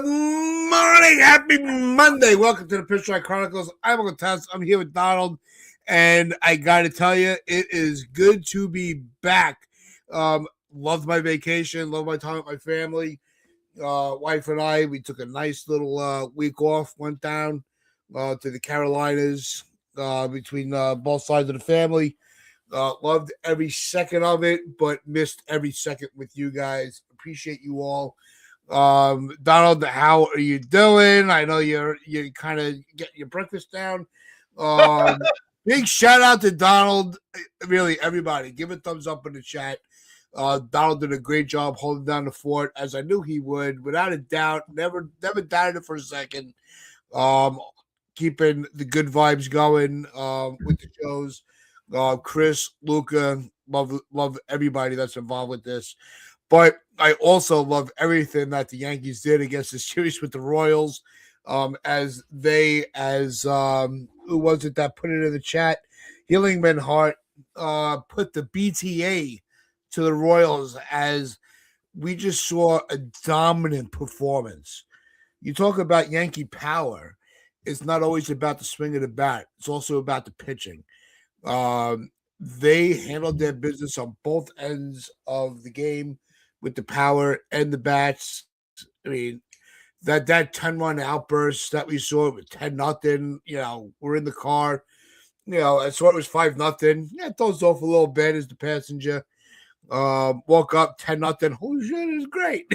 Good morning. Happy Monday. Welcome to the Pitch Strike Chronicles. I'm Uncle Tess. I'm here with Donald. And I got to tell you, it is good to be back. Loved my vacation. Loved my time with my family. Wife and I, we took a nice little week off. Went down to the Carolinas between both sides of the family. Loved every second of it, but missed every second with you guys. Appreciate you all. Donald, how are you doing? I know you're kind of getting your breakfast down. Big shout out to Donald. Really, everybody, give a thumbs up in the chat. Donald did a great job holding down the fort, as I knew he would, without a doubt. Never doubted it for a second. Keeping the good vibes going with the shows. Chris, Luca, love everybody that's involved with this. But I also love everything that the Yankees did against the series with the Royals. Who was it that put it in the chat? Healingman Hart put the BTA to the Royals as we just saw a dominant performance. You talk about Yankee power. It's not always about the swing of the bat. It's also about the pitching. They handled their business on both ends of the game with the power and the bats. I mean, that 10-run outburst that we saw with 10-0, we're in the car. I saw it was 5-0. Yeah, it throws off a little bit as the passenger. Woke up 10-0. Holy shit, it's great.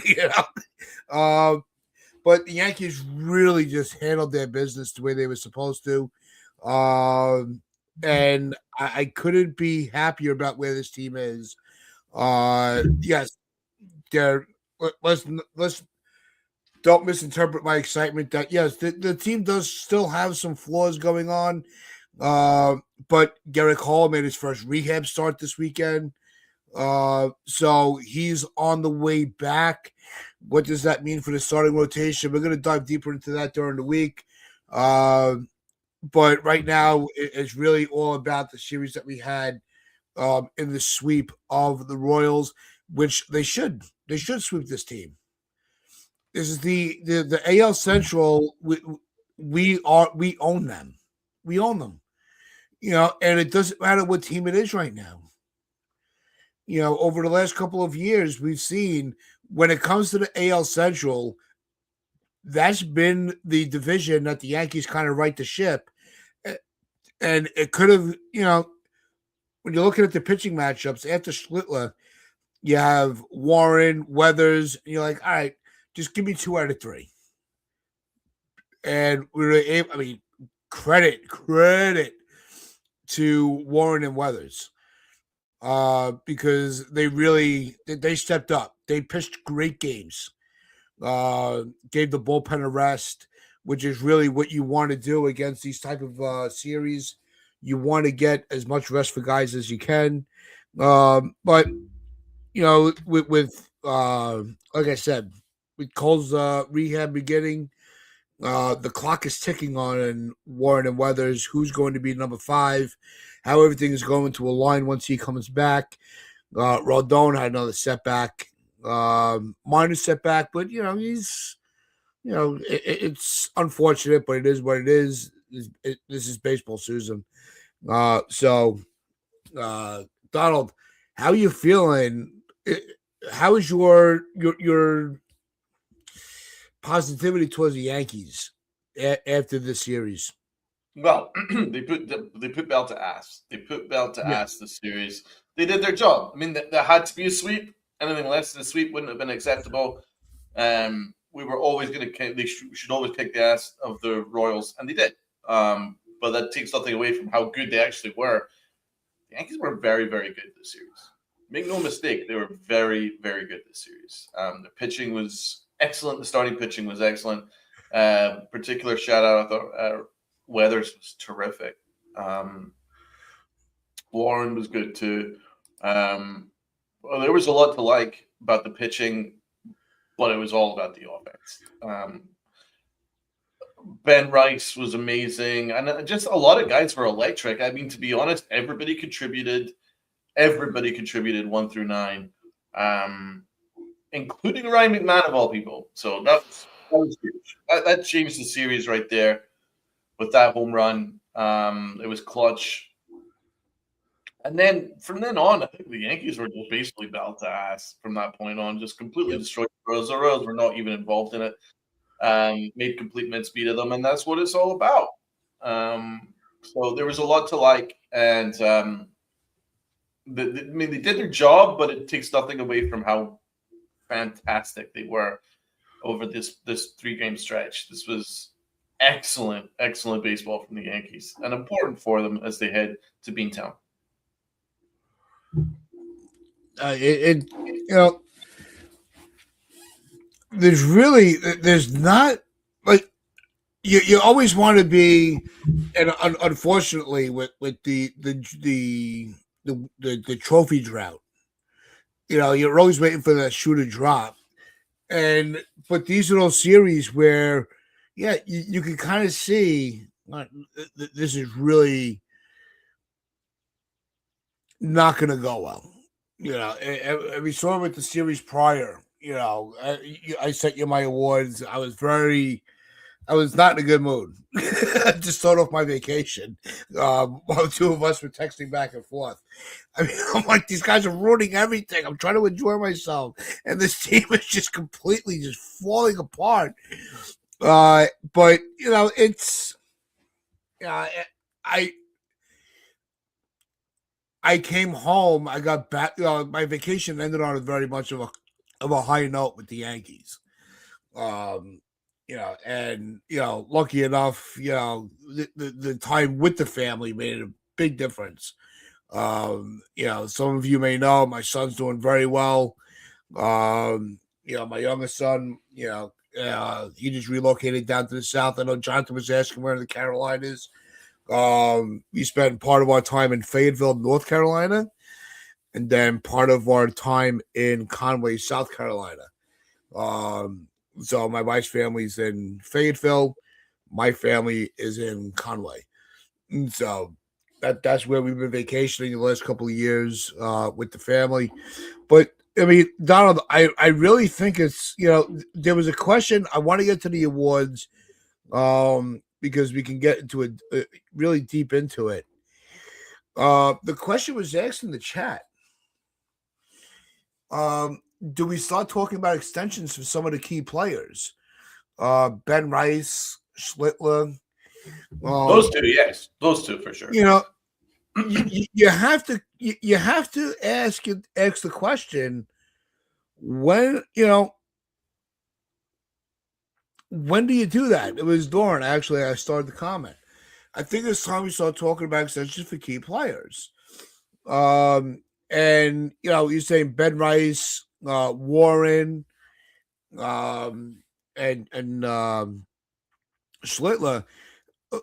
But the Yankees really just handled their business the way they were supposed to. And I couldn't be happier about where this team is. Yes, let's don't misinterpret my excitement that yes, the team does still have some flaws going on. But Garrett Hall made his first rehab start this weekend. So he's on the way back. What does that mean for the starting rotation? We're going to dive deeper into that during the week. But right now, it's really all about the series that we had in the sweep of the Royals, which they should sweep this team. This is the AL Central. We own them. We own them. And it doesn't matter what team it is right now. Over the last couple of years, we've seen when it comes to the AL Central, that's been the division that the Yankees kind of right the ship. And it could have, when you're looking at the pitching matchups after Schlittler, you have Warren, Weathers, and you're like, all right, just give me 2 out of 3. And we were able, credit to Warren and Weathers. Because they stepped up. They pitched great games. Gave the bullpen a rest, which is really what you want to do against these type of series. You want to get as much rest for guys as you can. But with like I said, with Cole's rehab beginning, the clock is ticking on Warren and Weathers. Who's going to be number 5? How everything is going to align once he comes back. Rodon had another setback, minor setback, but he's, it's unfortunate, but it is what it is. This is baseball season. So, Donald, how are you feeling? How is your positivity towards the Yankees after this series? Well, they put bell to ass. They put bell to ass this series. They did their job. There had to be a sweep. Anything less than a sweep wouldn't have been acceptable. We were always going to. They should always kick the ass of the Royals, and they did. But that takes nothing away from how good they actually were. The Yankees were very, very good this series. Make no mistake, they were very, very good this series. The pitching was excellent. The starting pitching was excellent. Particular shout out, I thought. Weathers was terrific. Warren was good too. There was a lot to like about the pitching, but it was all about the offense. Ben Rice was amazing, and just a lot of guys were electric. To be honest, everybody contributed. Everybody contributed 1 through 9, including Ryan McMahon of all people. So that's was huge. That changed the series right there with that home run. It was clutch. And then from then on, I think the Yankees were just basically belt to ass from that point on, just completely destroyed the Royals. The Royals were not even involved in it. Made complete mincemeat of them, and that's what it's all about. So there was a lot to like, and I mean, they did their job, but it takes nothing away from how fantastic they were over this 3-game stretch. This was excellent baseball from the Yankees, and important for them as they head to Beantown. There's not like you always want to be, and unfortunately with the trophy drought, you're always waiting for that shoe to drop, but these are those series where you can kind of see this is really not going to go well. We saw it with the series prior. I sent you my awards. I was not in a good mood to start off my vacation. While the two of us were texting back and forth. I mean, I'm like, these guys are ruining everything. I'm trying to enjoy myself, and this team is just completely just falling apart. But it's I came home. I got back. My vacation ended on a very much of a high note with the Yankees. And lucky enough, the time with the family made a big difference. Some of you may know my son's doing very well. My youngest son, he just relocated down to the south. I know Jonathan was asking where in the Carolinas. We spent part of our time in Fayetteville, North Carolina, and then part of our time in Conway, South Carolina. So my wife's family's in Fayetteville. My family is in Conway. And so that's where we've been vacationing the last couple of years with the family. But I mean, Donald, I really think it's, there was a question. I want to get to the awards because we can get into it really deep into it. The question was asked in the chat. Do we start talking about extensions for some of the key players? Ben Rice, Schlittler. Those two, yes. Those two for sure. You have to ask the question when do you do that? It was Doran, actually. I started the comment. I think it's time we start talking about extensions for key players. And you're saying Ben Rice, Warren, and Schlittler.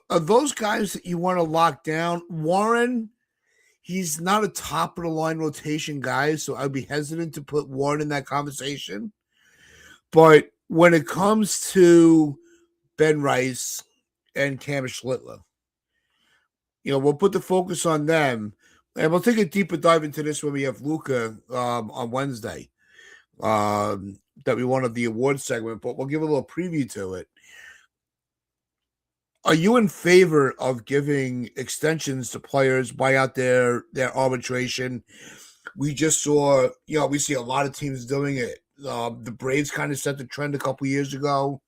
Are those guys that you want to lock down? Warren, he's not a top of the line rotation guy, so I'd be hesitant to put Warren in that conversation. But when it comes to Ben Rice and Cam Schlittler, we'll put the focus on them, and we'll take a deeper dive into this when we have Luca on Wednesday. That we wanted the award segment, but we'll give a little preview to it. Are you in favor of giving extensions to players, buy out their arbitration? We just saw, we see a lot of teams doing it. The Braves kind of set the trend a couple years ago.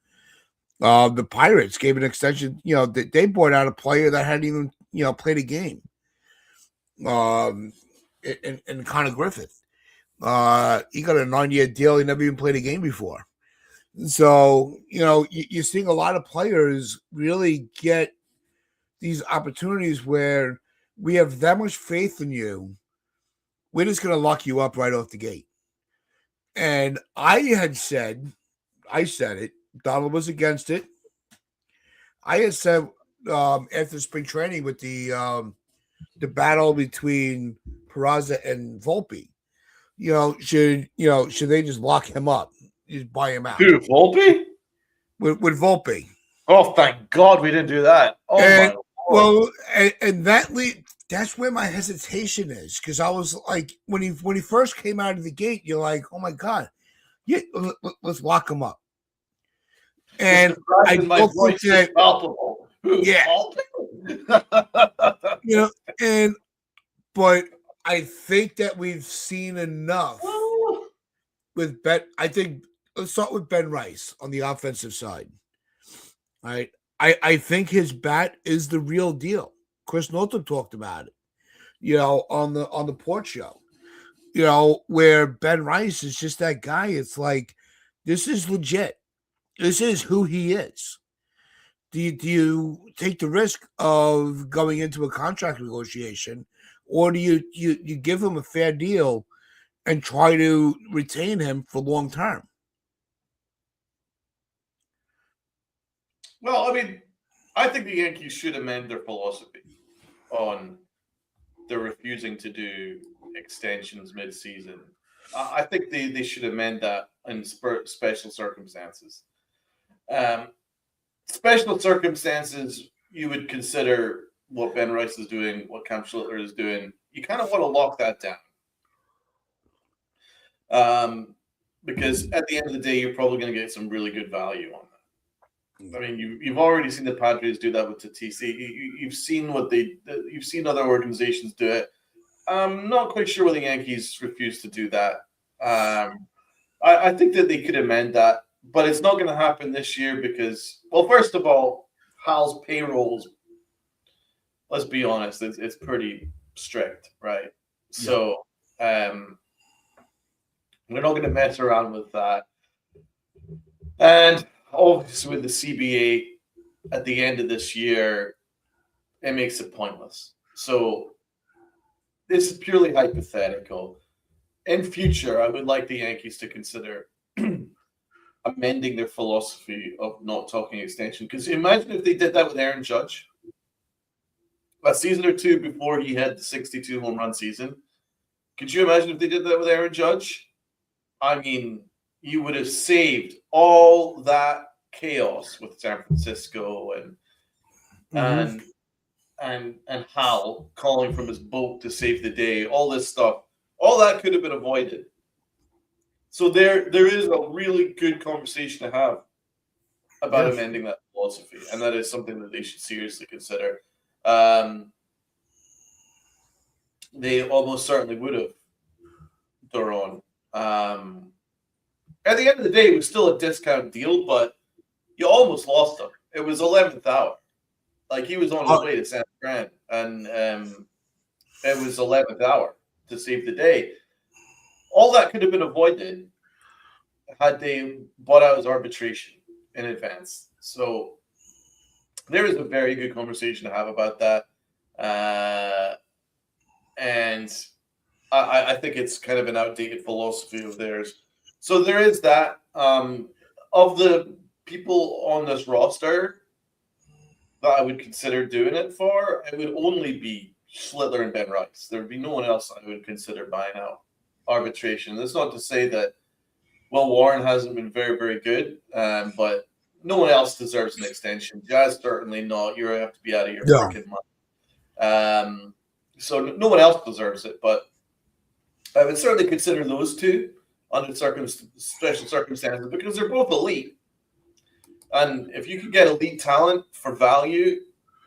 The Pirates gave an extension. They bought out a player that hadn't even, played a game. And Connor Griffith. He got a 9-year deal. He never even played a game before. So, you're seeing a lot of players really get these opportunities where we have that much faith in you. We're just going to lock you up right off the gate. And I said it. Donald was against it. I had said after spring training with the battle between Peraza and Volpe, should they just lock him up? Just buy him out. Dude, Volpe? With Volpe. Oh, thank God we didn't do that. Oh, and, well, and that's where my hesitation is, because I was like, when he first came out of the gate, you're like, oh my God, let's lock him up. And I My don't think voice is that, palpable. Who? yeah, you know, and but I think that we've seen enough with Ben. I think let's start with Ben Rice on the offensive side. Right. I think his bat is the real deal. Chris Northrup talked about it, on the porch show. Where Ben Rice is just that guy. It's like this is legit. This is who he is. Do you take the risk of going into a contract negotiation, or do you give him a fair deal and try to retain him for long term? Well, I mean, I think the Yankees should amend their philosophy on they're refusing to do extensions mid-season. I think they should amend that in special circumstances. Um, Special circumstances, you would consider what Ben Rice is doing, what Cam Schlittler is doing. You kind of want to lock that down. Because at the end of the day, you're probably going to get some really good value on that. I mean, you've already seen the Padres do that with Tatis. You've seen you've seen other organizations do it. I'm not quite sure why the Yankees refuse to do that. I think that they could amend that, but it's not going to happen this year because, well, first of all, Hal's payrolls, let's be honest, it's pretty strict, right? Yeah. So we're not going to mess around with that. And obviously with the CBA at the end of this year, it makes it pointless. So this is purely hypothetical. In future, I would like the Yankees to consider amending their philosophy of not talking extension. Because imagine if they did that with Aaron Judge a season or two before he had the 62 home run season. Could you imagine if they did that with Aaron Judge? I mean, you would have saved all that chaos with San Francisco and Hal calling from his boat to save the day, all this stuff. All that could have been avoided. So there is a really good conversation to have about amending that philosophy, and that is something that they should seriously consider. They almost certainly would have, Doron. At the end of the day, it was still a discount deal, but you almost lost him. It was 11th hour. Like, he was on his way to San Fran, and it was 11th hour to save the day. All that could have been avoided had they bought out his arbitration in advance. So there is a very good conversation to have about that. And I think it's kind of an outdated philosophy of theirs. So there is that. Of the people on this roster that I would consider doing it for, it would only be Schlittler and Ben Rice. There would be no one else I would consider buying out arbitration. That's not to say that Will Warren hasn't been very, very good, but no one else deserves an extension. Jazz certainly not. You have to be out of your freaking mind. So no one else deserves it, but I would certainly consider those two under special circumstances because they're both elite. And if you can get elite talent for value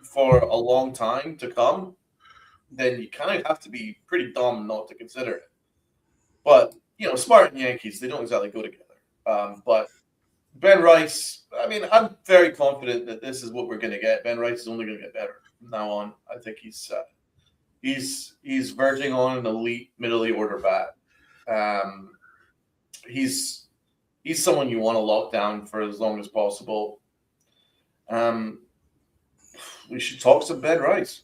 for a long time to come, then you kind of have to be pretty dumb not to consider it. But, Smart and Yankees, they don't exactly go together. But Ben Rice, I mean, I'm very confident that this is what we're going to get. Ben Rice is only going to get better from now on. I think he's verging on an elite middle order bat. He's someone you want to lock down for as long as possible. We should talk some Ben Rice.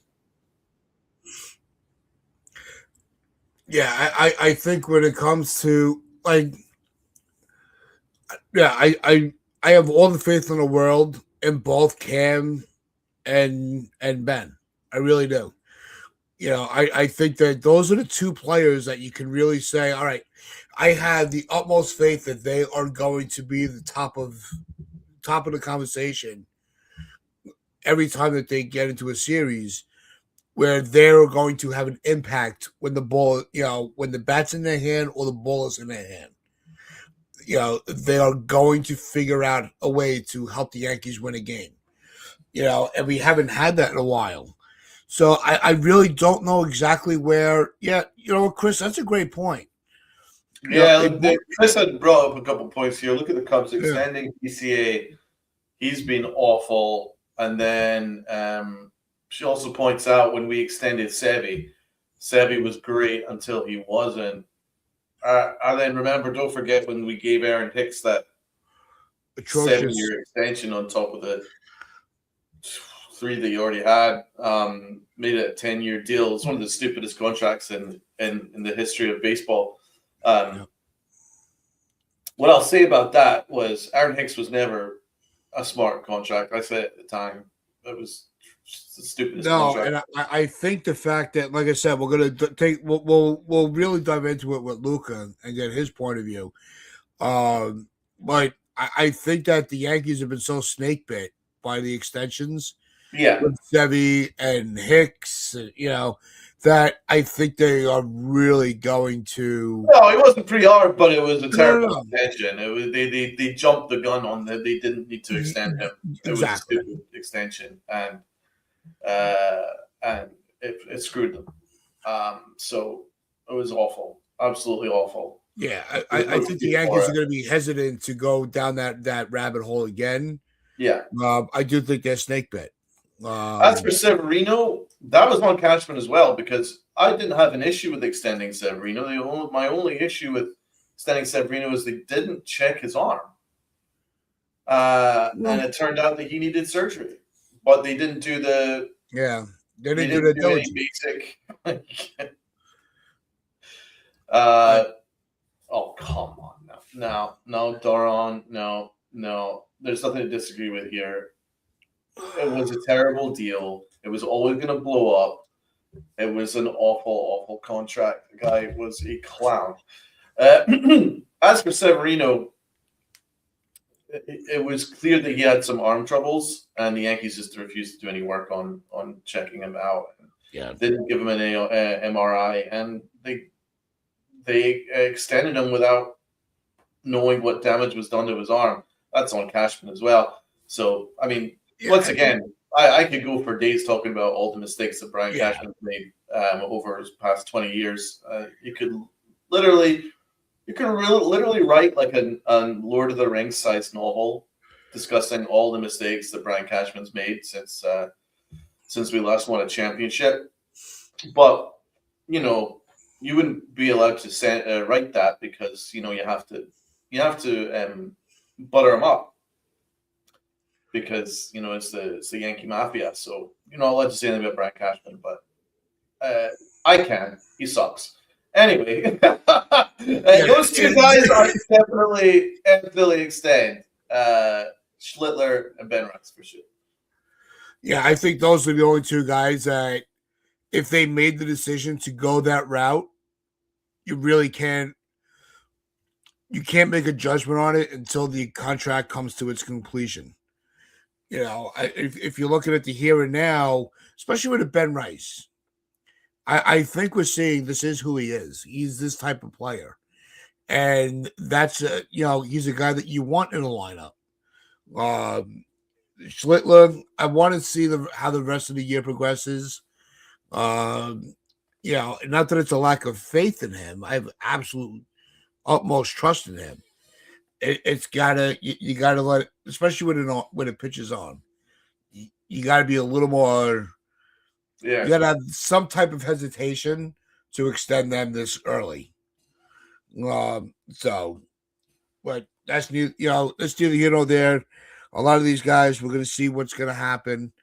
Yeah, I think when it comes to I have all the faith in the world in both Cam and Ben. I really do. I think that those are the two players that you can really say, all right, I have the utmost faith that they are going to be the top of the conversation every time that they get into a series where they're going to have an impact when the ball, when the bat's in their hand or the ball is in their hand. they are going to figure out a way to help the Yankees win a game. And we haven't had that in a while. So I really don't know exactly where. Yeah, Chris, that's a great point. Yeah, Chris had brought up a couple points here. Look at the Cubs Yeah. extending PCA. He's been awful. And then she also points out when we extended Sevy was great until he wasn't. And then remember, don't forget when we gave Aaron Hicks that Atrocious. 7-year extension on top of the 3 that you already had, made it a 10-year deal. It's one of the stupidest contracts in the history of baseball. What I'll say about that was Aaron Hicks was never a smart contract. I said at the time it was just the stupidest contract. And I think the fact that, like I said, we're gonna we'll really dive into it with Luca and get his point of view. But I think that the Yankees have been so snake bit by the extensions, with Sevy and Hicks, that I think they are really going to. No, it wasn't pretty hard, but it was a terrible extension. It was they jumped the gun on that. They didn't need to extend him. It was a stupid extension, and it screwed them. So it was awful, absolutely awful. Yeah, I think the Yankees are going to be hesitant to go down that rabbit hole again. Yeah, I do think they're snake bit. As for Severino, that was on Cashman as well, because I didn't have an issue with extending Severino. My only issue with extending Severino is they didn't check his arm. And it turned out that he needed surgery. But they didn't do the... Yeah, they didn't do any basic... oh, come on. No, Doron, no. There's nothing to disagree with here. It was a terrible deal. It was always going to blow up. It was an awful, awful contract. The guy was a clown. As for Severino, it was clear that he had some arm troubles, and the Yankees just refused to do any work on checking him out. Yeah, didn't give him an MRI, and they extended him without knowing what damage was done to his arm. That's on Cashman as well. So, I mean, once again, I could go for days talking about all the mistakes that Brian Cashman made over his past 20 years. You could literally write like a Lord of the Rings sized novel discussing all the mistakes that Brian Cashman's made since we last won a championship. But you wouldn't be allowed to write that because you have to butter him up. Because it's the Yankee Mafia, so I'll let you say anything about Brian Cashman, but I can. He sucks. Anyway, those two guys are definitely extend. Schlittler and Ben Rex for sure. Yeah, I think those are the only two guys that, if they made the decision to go that route, you really can't. You can't make a judgment on it until the contract comes to its completion. If you're looking at the here and now, especially with Ben Rice, I think we're seeing this is who he is. He's this type of player. And that's, he's a guy that you want in a lineup. Schlittler, I want to see how the rest of the year progresses. Not that it's a lack of faith in him. I have absolute utmost trust in him. It's gotta you gotta let, especially when it pitches on. You gotta be a little more. Yeah, you gotta have some type of hesitation to extend them this early. But that's new. Let's do the there. A lot of these guys, we're gonna see what's gonna happen.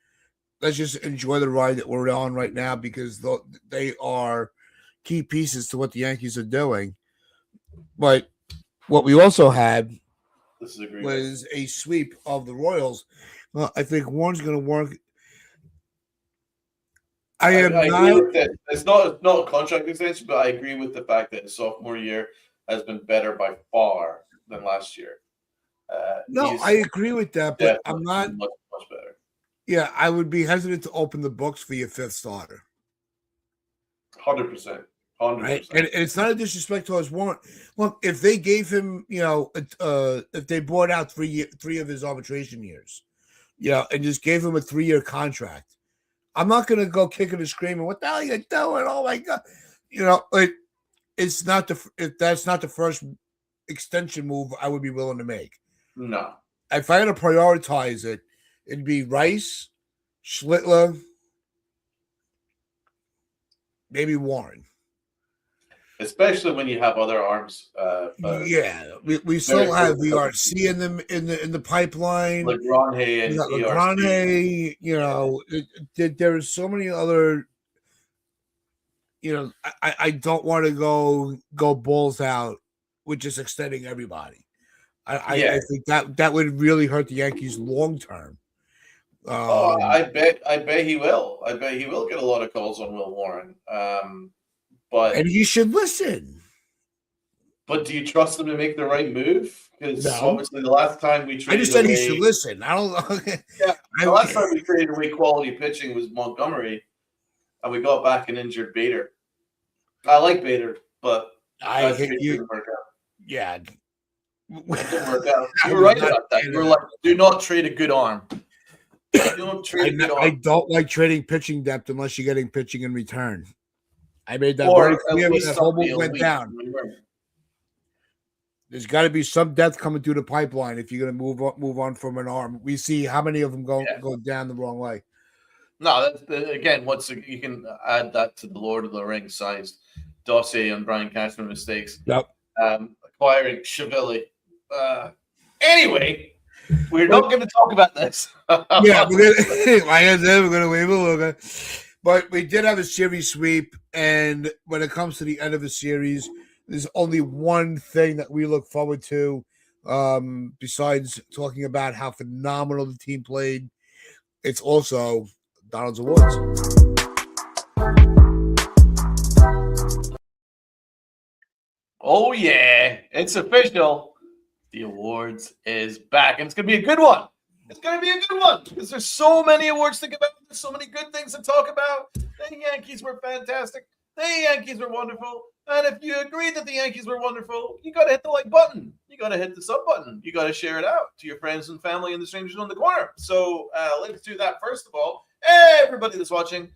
Let's just enjoy the ride that we're on right now because they are key pieces to what the Yankees are doing. But what we also had was a sweep of the Royals. Well, I think one's going to work. I agree with that. It's not a contract extension, but I agree with the fact that his sophomore year has been better by far than last year. I agree with that, but I'm not much better. Yeah, I would be hesitant to open the books for your fifth starter. 100%. Right, 100%. and it's not a disrespect to his warrant. Look, if they gave him, if they bought out three of his arbitration years, and just gave him a 3-year contract, I'm not going to go kicking and screaming. What the hell are you doing? Oh my god! It's not that's not the first extension move I would be willing to make. No. If I had to prioritize it, it'd be Rice, Schlittler, maybe Warren. Especially when you have other arms. Yeah, we still have VRC in the pipeline. Legrange and We got ERC. Legrange. There's so many other. I don't want to go balls out with just extending everybody. I think that would really hurt the Yankees long term. I bet he will. I bet he will get a lot of calls on Will Warren. And you should listen. But do you trust him to make the right move? Because No. obviously the last time we traded I just said away, he should listen. I don't know. Yeah, the last time we traded away quality pitching was Montgomery, and we got back an injured Bader. I like Bader, but I hit you. Didn't work out. Yeah. It didn't work out. You were right about that. You were like, do not trade a good arm. Don't trade a good arm. I don't like trading pitching depth unless you're getting pitching in return. I made that very clear when that whole move went down. There's got to be some depth coming through the pipeline if you're going to move on from an arm. We see how many of them go down the wrong way. No, again, you can add that to the Lord of the Rings sized dossier on Brian Cashman mistakes. Yep. Acquiring Chiavelli. Anyway, we're not going to talk about this. Yeah, we're going to wait a little bit. But we did have a series sweep, and when it comes to the end of a series, there's only one thing that we look forward to, besides talking about how phenomenal the team played. It's also Donald's Awards. Oh, yeah. It's official. The awards is back, and it's going to be a good one. It's going to be a good one because there's so many awards to give out. There's so many good things to talk about. The Yankees were fantastic. The Yankees were wonderful. And if you agree that the Yankees were wonderful, you got to hit the like button. You got to hit the sub button. You got to share it out to your friends and family and the strangers on the corner. So let's do that first of all. Everybody that's watching,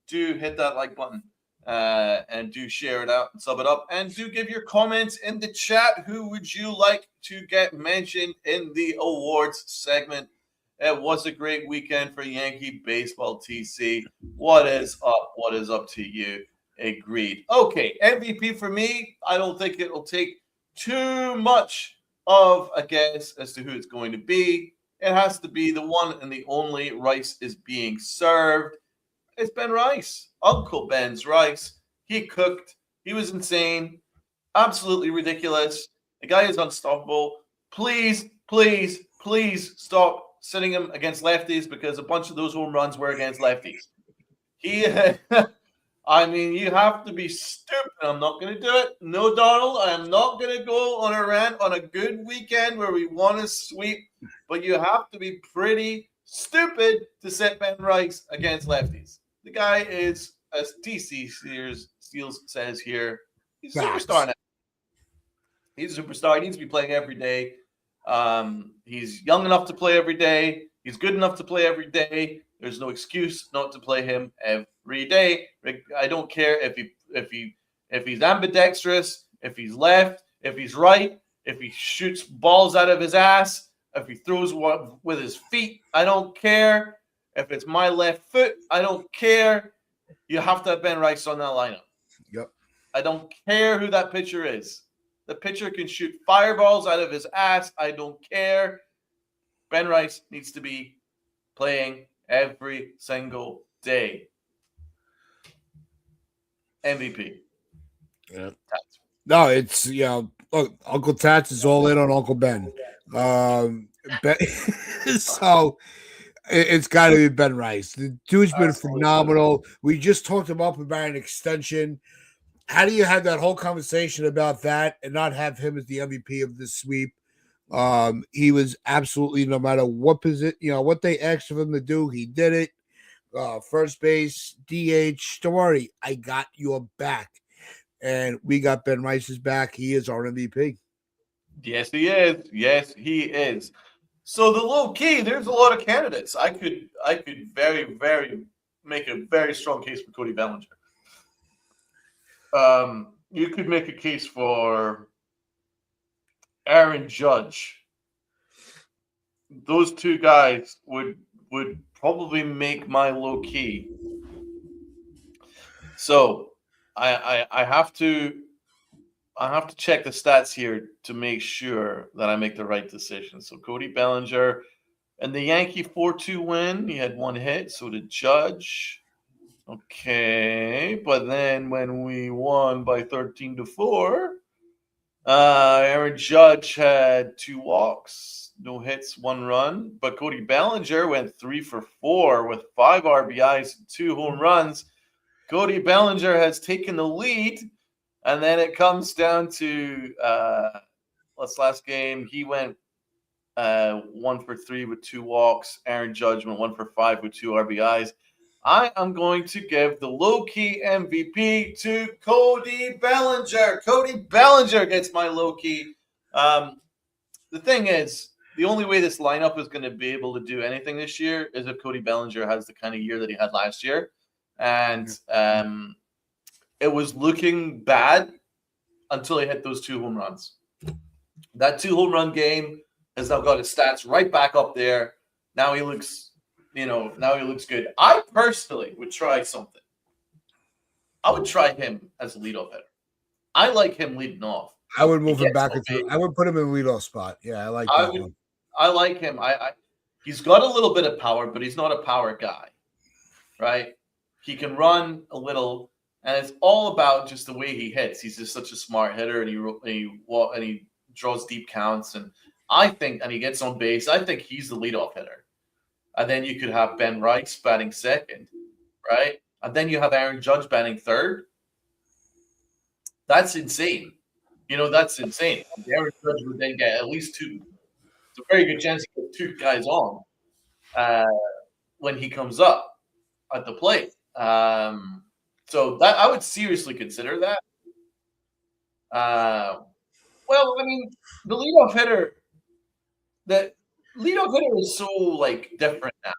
do hit that like button. And do share it out and sub it up. And do give your comments in the chat. Who would you like to get mentioned in the awards segment? It was a great weekend for Yankee baseball, TC. What is up? What is up to you? Agreed. Okay, MVP for me, I don't think it'll take too much of a guess as to who it's going to be. It has to be the one and the only Rice is being served. It's Ben Rice. Uncle Ben's Rice. He cooked. He was insane. Absolutely ridiculous. The guy is unstoppable. Please, please, please stop sitting him against lefties because a bunch of those home runs were against lefties. I mean, you have to be stupid. I'm not going to do it. No, Donald, I am not going to go on a rant on a good weekend where we want to sweep, but you have to be pretty stupid to set Ben Rice against lefties. The guy is, as DC Steels says here, he's a superstar now. He's a superstar. He needs to be playing every day. He's young enough to play every day. He's good enough to play every day. There's no excuse not to play him every day. I don't care if he's ambidextrous, if he's left, if he's right, if he shoots balls out of his ass, if he throws with his feet. I don't care. If it's my left foot, I don't care. You have to have Ben Rice on that lineup. Yep. I don't care who that pitcher is. The pitcher can shoot fireballs out of his ass. I don't care. Ben Rice needs to be playing every single day. MVP. Yeah. No, it's look, Uncle Tats is all in on Uncle Ben. So it's got to be Ben Rice. The dude's been phenomenal. We just talked about an extension. How do you have that whole conversation about that and not have him as the MVP of this sweep? He was absolutely, no matter what position, what they asked of him to do, he did it. First base, DH, don't worry, I got your back. and we got Ben Rice's back. He is our MVP. Yes, he is. Yes, he is. So the low key, there's a lot of candidates. I could very, very make a very strong case for Cody Bellinger. You could make a case for Aaron Judge. Those two guys would probably make my low key. So I have to check the stats here to make sure that I make the right decision. So Cody Bellinger and the Yankee 4-2 win. He had one hit, so did Judge. Okay, but then when we won by 13-4, Aaron Judge had 2 walks, no hits, 1 run. But Cody Bellinger went 3 for 4 with 5 RBIs and 2 home runs. Cody Bellinger has taken the lead, and then it comes down to last game. He went 1 for 3 with 2 walks. Aaron Judge went 1 for 5 with 2 RBIs. I am going to give the low-key MVP to Cody Bellinger. Cody Bellinger gets my low-key. The thing is, the only way this lineup is going to be able to do anything this year is if Cody Bellinger has the kind of year that he had last year. And it was looking bad until he hit those 2 home runs. That 2 home run game has now got his stats right back up there. Now he looks... now he looks good. I personally would try something. I would try him as a leadoff hitter. I like him leading off. I would move him back into. I would put him in the leadoff spot. Yeah, I like that one. I like him. He's got a little bit of power, but he's not a power guy, right? He can run a little, and it's all about just the way he hits. He's just such a smart hitter, and he draws deep counts, and he gets on base. I think he's the leadoff hitter. And then you could have Ben Rice batting second, right? And then you have Aaron Judge batting third. That's insane. That's insane. Aaron Judge would then get at least 2. It's a very good chance to get 2 guys on when he comes up at the plate. So that I would seriously consider that. The leadoff hitter is so different now.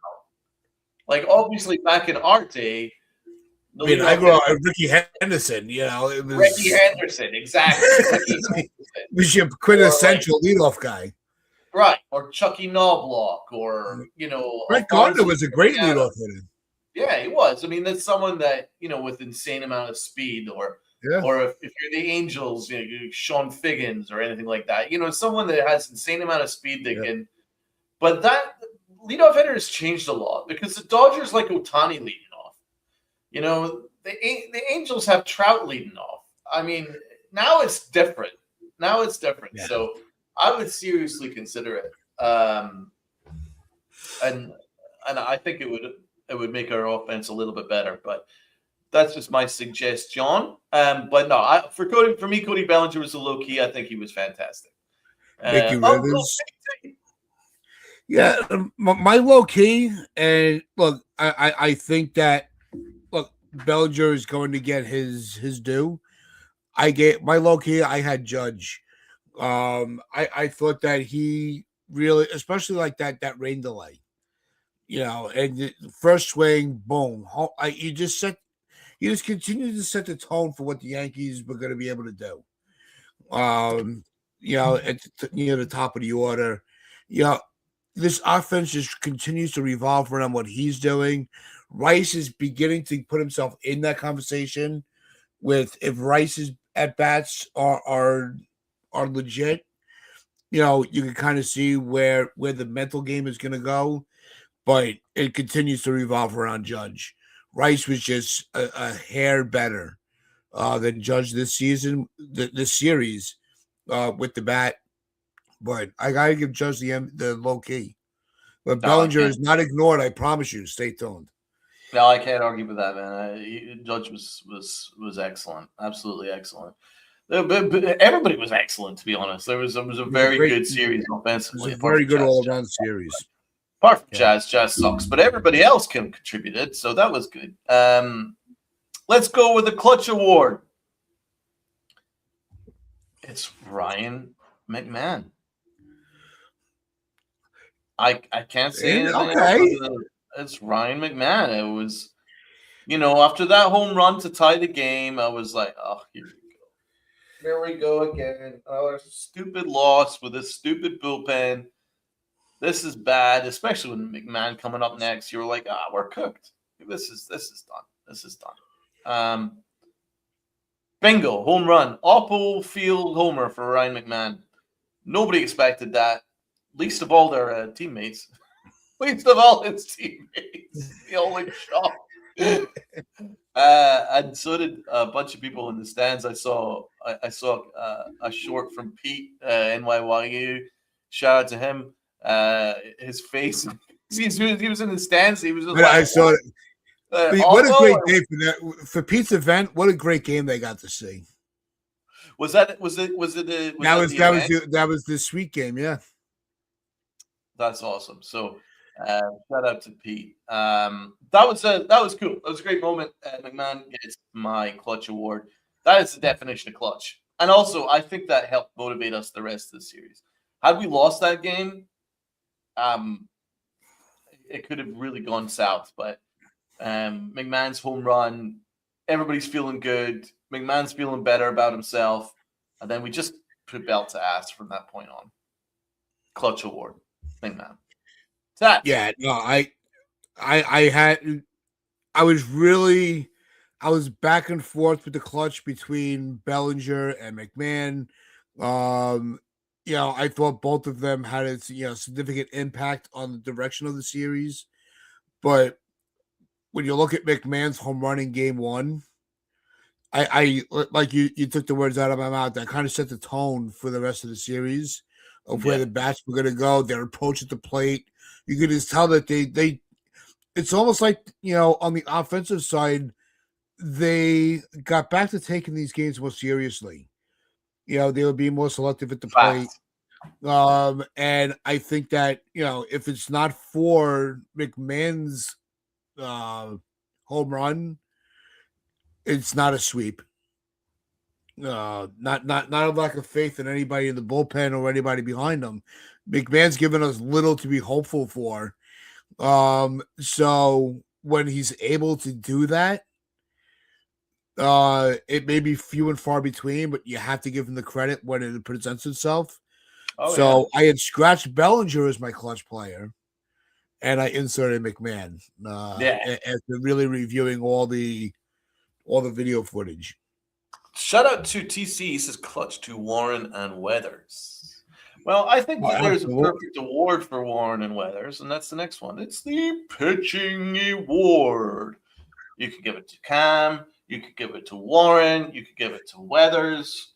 Obviously back in our day, I grew up with Ricky Henderson. It was Ricky Henderson, exactly. Was your quintessential leadoff guy, right? Or Chucky Knobloch, or Brett Gardner was a great leadoff hitter. Yeah, he was. That's someone that with insane amount of speed, or if you're the Angels, Sean Figgins or anything like that. Someone that has insane amount of speed that can. But that leadoff hitter has changed a lot because the Dodgers like Ohtani leading off. The Angels have Trout leading off. Now it's different. Yeah. So I would seriously consider it. And I think it would make our offense a little bit better. But that's just my suggestion. But no, for me, Cody Bellinger was a low key. I think he was fantastic. Mickey Rivers. Yeah, my low key, and look, I think that Bellinger is going to get his due. I get my low key. I had Judge. I thought that he really, especially like that rain delay, and the first swing, boom. You just continue to set the tone for what the Yankees were going to be able to do. At the top of the order, this offense just continues to revolve around what he's doing. Rice is beginning to put himself in that conversation with if Rice's at bats are legit. You can kind of see where the mental game is going to go, but it continues to revolve around Judge. Rice was just a hair better than Judge this season, this series with the bat. But I gotta give Judge the low key. But Bellinger is not ignored. I promise you. Stay tuned. No, I can't argue with that, man. Judge was excellent, absolutely excellent. Everybody was excellent, to be honest. It was a very good series offensively. It was a very good all-around series. Apart from Jazz sucks, but everybody else contributed, so that was good. Let's go with the Clutch Award. It's Ryan McMahon. I can't say And, anything else okay. other than it's Ryan McMahon. It was, after that home run to tie the game, I was like, oh, here we go. Here we go again. Another stupid loss with a stupid bullpen. This is bad, especially with McMahon coming up next. You're like, we're cooked. This is done. This is done. Bingo, home run, Oppo Field homer for Ryan McMahon. Nobody expected that, least of all their teammates. Least of all his teammates. The only shot. And so did a bunch of people in the stands. I saw a short from Pete NYYU. Shout out to him. His face. He was in the stands. He was just But like, I saw it. What a Oppo? great day for that, for Pete's event. What a great game they got to see. Was it the That was the sweet game. Yeah. That's awesome. So shout out to Pete. That was cool. That was a great moment. McMahon gets my clutch award. That is the definition of clutch. And also, I think that helped motivate us the rest of the series. Had we lost that game, it could have really gone south. But McMahon's home run, everybody's feeling good. McMahon's feeling better about himself. And then we just put belt to ass from that point on. Clutch award. McMahon. That. Yeah. No, I was back and forth with the clutch between Bellinger and McMahon. I thought both of them had a significant impact on the direction of the series. But when you look at McMahon's home run in game one, I like you took the words out of my mouth. That kind of set the tone for the rest of the series of where the bats were going to go, their approach at the plate. You could just tell that they it's almost like, on the offensive side, they got back to taking these games more seriously. They would be more selective at the plate. And I think that, if it's not for McMahon's home run, it's not a sweep. Not a lack of faith in anybody in the bullpen or anybody behind them. McMahon's given us little to be hopeful for. So when he's able to do that, it may be few and far between, but you have to give him the credit when it presents itself. I had scratched Bellinger as my clutch player, and I inserted McMahon. After really reviewing all the video footage. Shout out to TC. He says clutch to Warren and Weathers. Well, I think that there's a perfect award for Warren and Weathers, and that's the next one. It's the pitching award. You could give it to Cam. You could give it to Warren. You could give it to Weathers.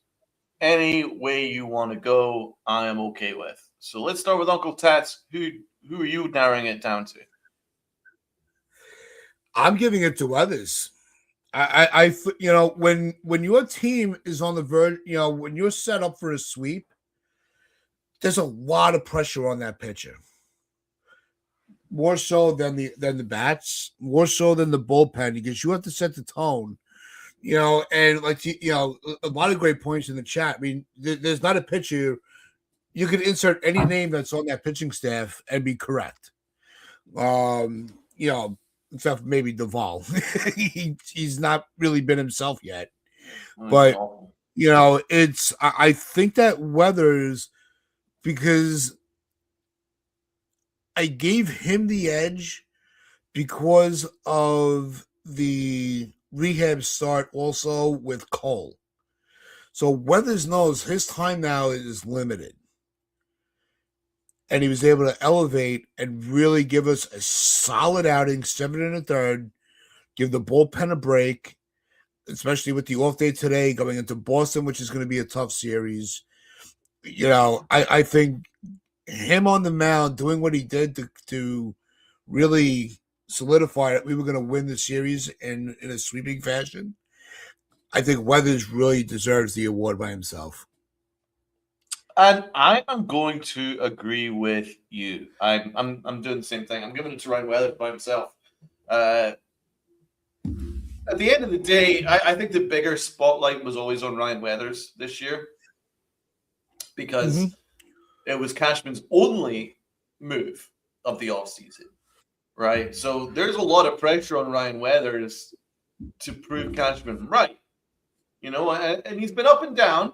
Any way you want to go, I am okay with. So let's start with Uncle Tats. Who are you narrowing it down to? I'm giving it to Weathers. When your team is on the verge, when you're set up for a sweep, there's a lot of pressure on that pitcher. More so than the bats, more so than the bullpen, because you have to set the tone. And a lot of great points in the chat. I mean, there's not a pitcher. You can insert any name that's on that pitching staff and be correct. Except maybe Duvall. He's not really been himself yet. But, I think that Weathers, because I gave him the edge because of the rehab start also with Cole. So Weathers knows his time now is limited. And he was able to elevate and really give us a solid outing, 7 1/3, give the bullpen a break, especially with the off day today going into Boston, which is going to be a tough series. I think him on the mound doing what he did to really solidify that we were going to win the series in a sweeping fashion. I think Weathers really deserves the award by himself. And I am going to agree with you. I'm doing the same thing. I'm giving it to Ryan Weathers by himself. At the end of the day, I think the bigger spotlight was always on Ryan Weathers this year. because it was Cashman's only move of the offseason, right? So there's a lot of pressure on Ryan Weathers to prove Cashman right, and he's been up and down.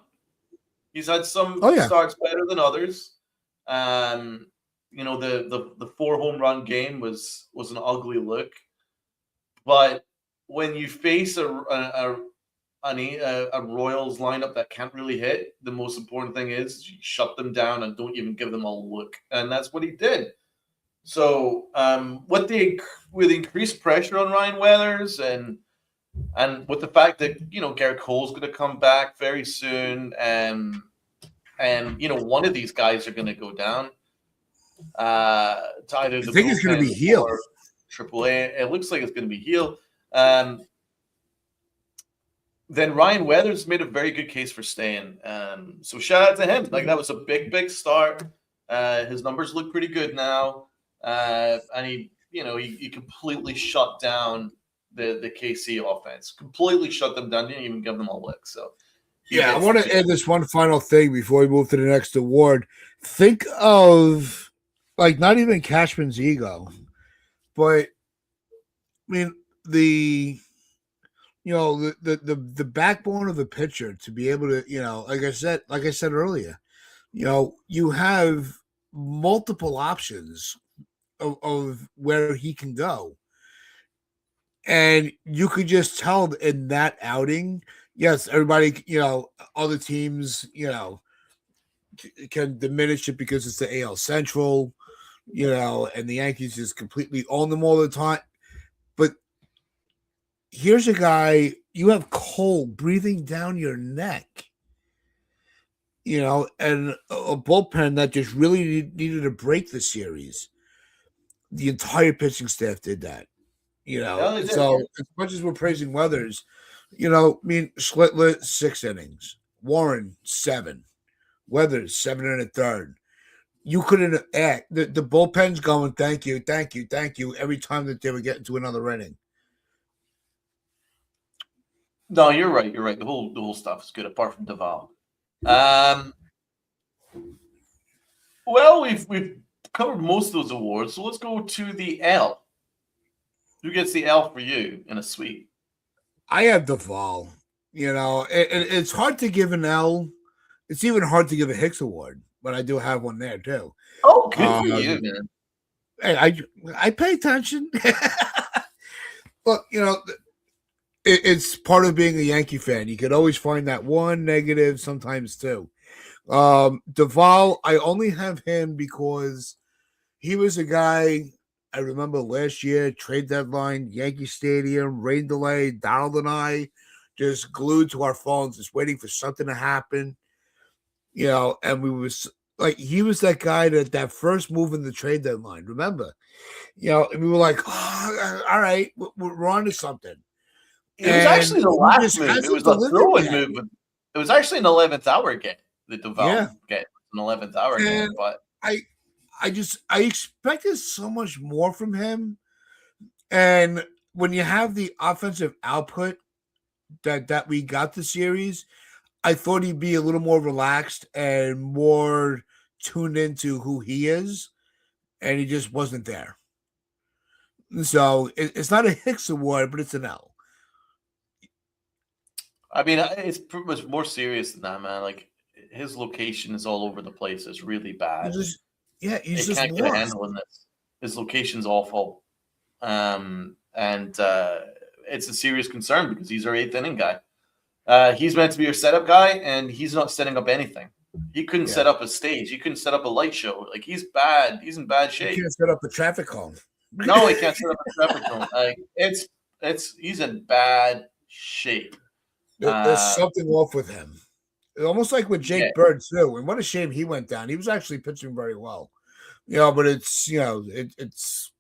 He's had some starts better than others. The 4 home run game was an ugly look, but when you face a Royals lineup that can't really hit, the most important thing is you shut them down and don't even give them a look, and that's what he did. So with the increased pressure on Ryan Weathers and with the fact that Garrett Cole's going to come back very soon, and one of these guys are going to go down to either the think it's going to be Heel or AAA. It looks like it's going to be Heel. Then Ryan Weathers made a very good case for staying. So shout out to him. Like, that was a big start. His numbers look pretty good now. And he completely shut down the KC offense. Completely shut them down. Didn't even give them a look. So I want to add this one final thing before we move to the next award. Think of, like, not even Cashman's ego, but I mean the backbone of the pitcher to be able to, like I said earlier, you have multiple options of where he can go. And you could just tell in that outing, yes, everybody, other teams, can diminish it because it's the AL Central, and the Yankees just completely own them all the time. But here's a guy, you have Cole breathing down your neck, and a bullpen that just really needed to break the series. The entire pitching staff did that, So as much as we're praising Weathers, Schlittler 6 innings, Warren 7, Weathers 7 1/3. You couldn't act. The bullpen's going, thank you, every time that they would get into another inning. No, you're right. The whole stuff is good, apart from Duvall. Well, we've covered most of those awards, so let's go to the L. Who gets the L for you in a sweep? I have Duvall. It's hard to give an L. It's even hard to give a Hicks Award, but I do have one there too. Oh, good for you, man. Hey, I pay attention. Look, it's part of being a Yankee fan. You could always find that one negative, sometimes two. Duvall, I only have him because he was a guy I remember last year, trade deadline, Yankee Stadium, rain delay, Donald and I just glued to our phones, just waiting for something to happen. And we was like, he was that guy that first move in the trade deadline. Remember, and we were like, oh, all right, we're on to something. It was actually the last move. It was a throwing move. It was actually an 11th hour game. The Duvall game, an 11th hour game. But I expected so much more from him. And when you have the offensive output that we got the series, I thought he'd be a little more relaxed and more tuned into who he is, and he just wasn't there. So it's not a Hicks Award, but it's an L. I mean, it's pretty much more serious than that, man. Like, his location is all over the place. It's really bad. He's just can't get a handle on this. His location's awful. And it's a serious concern because he's our 8th inning guy. He's meant to be your setup guy, and he's not setting up anything. He couldn't set up a stage. He couldn't set up a light show. Like, he's bad. He's in bad shape. He can't set up a traffic cone. No, he can't set up a traffic cone. Like, he's in bad shape. There's something off with him. Almost like with Jake Bird too. And what a shame he went down. He was actually pitching very well. But it's it's.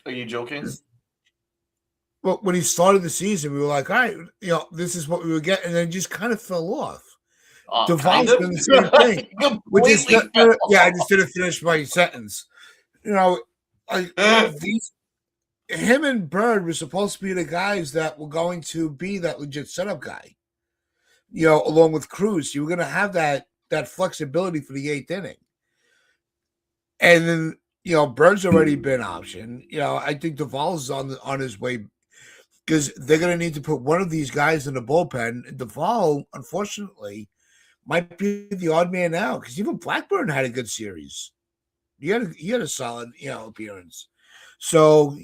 Are you joking? Well, when he started the season, we were like, all right, this is what we would get, and then just kind of fell off. Duvall's done the same thing. I just didn't finish my sentence. Him and Bird were supposed to be the guys that were going to be that legit setup guy. Along with Cruz, you were going to have that that flexibility for the eighth inning. And then, Bird's already been optioned. I think Duvall's on his way because they're going to need to put one of these guys in the bullpen. Duvall, unfortunately, might be the odd man out because even Blackburn had a good series. He had a solid, appearance. So,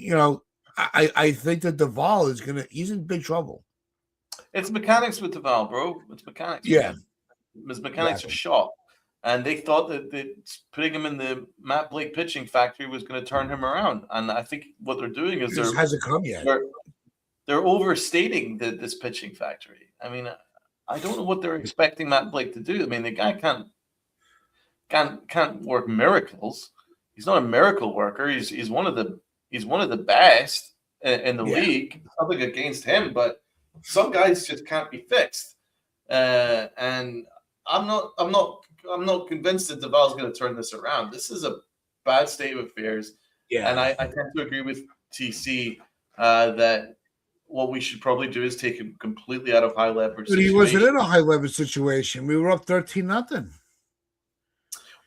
I think that Duvall he's in big trouble. It's mechanics with Duvall, bro. It's mechanics. Yeah. His mechanics are shot. And they thought that putting him in the Matt Blake pitching factory was going to turn him around. And I think what they're doing is It hasn't come yet. They're overstating this pitching factory. I mean, I don't know what they're expecting Matt Blake to do. I mean, the guy can't work miracles. He's not a miracle worker. He's one of the best in the league. Nothing against him, but some guys just can't be fixed. And I'm not convinced that Duvall's going to turn this around. This is a bad state of affairs. Yeah. And I tend to agree with TC that what we should probably do is take him completely out of high leverage. But he wasn't in a high leverage situation. We were up 13-0.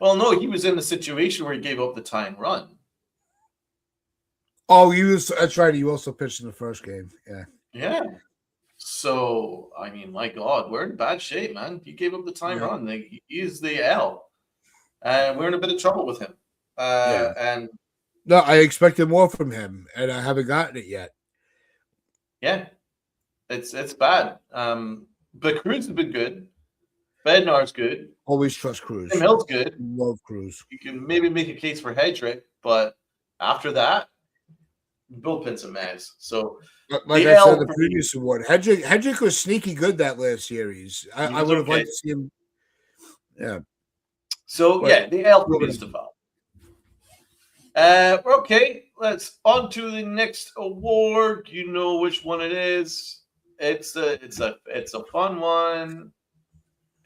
Well, no, he was in a situation where he gave up the tying run. Oh, that's right. He also pitched in the first game. Yeah. Yeah. So, I mean, my God, we're in bad shape, man. He gave up the tying run. He is the L. And we're in a bit of trouble with him. And no, I expected more from him, and I haven't gotten it yet. Yeah. It's bad. But Cruz has been good. Bednar's good. Always trust Cruz. Tim Hill's good. Love Cruz. You can maybe make a case for Hedrick, but after that, bullpen's a mess. So, like I said in the previous award, Hedrick was sneaky good that last series. I would have liked to see him. Yeah. So, the L for Mustafa. Okay, let's on to the next award. You know which one it is. It's a fun one.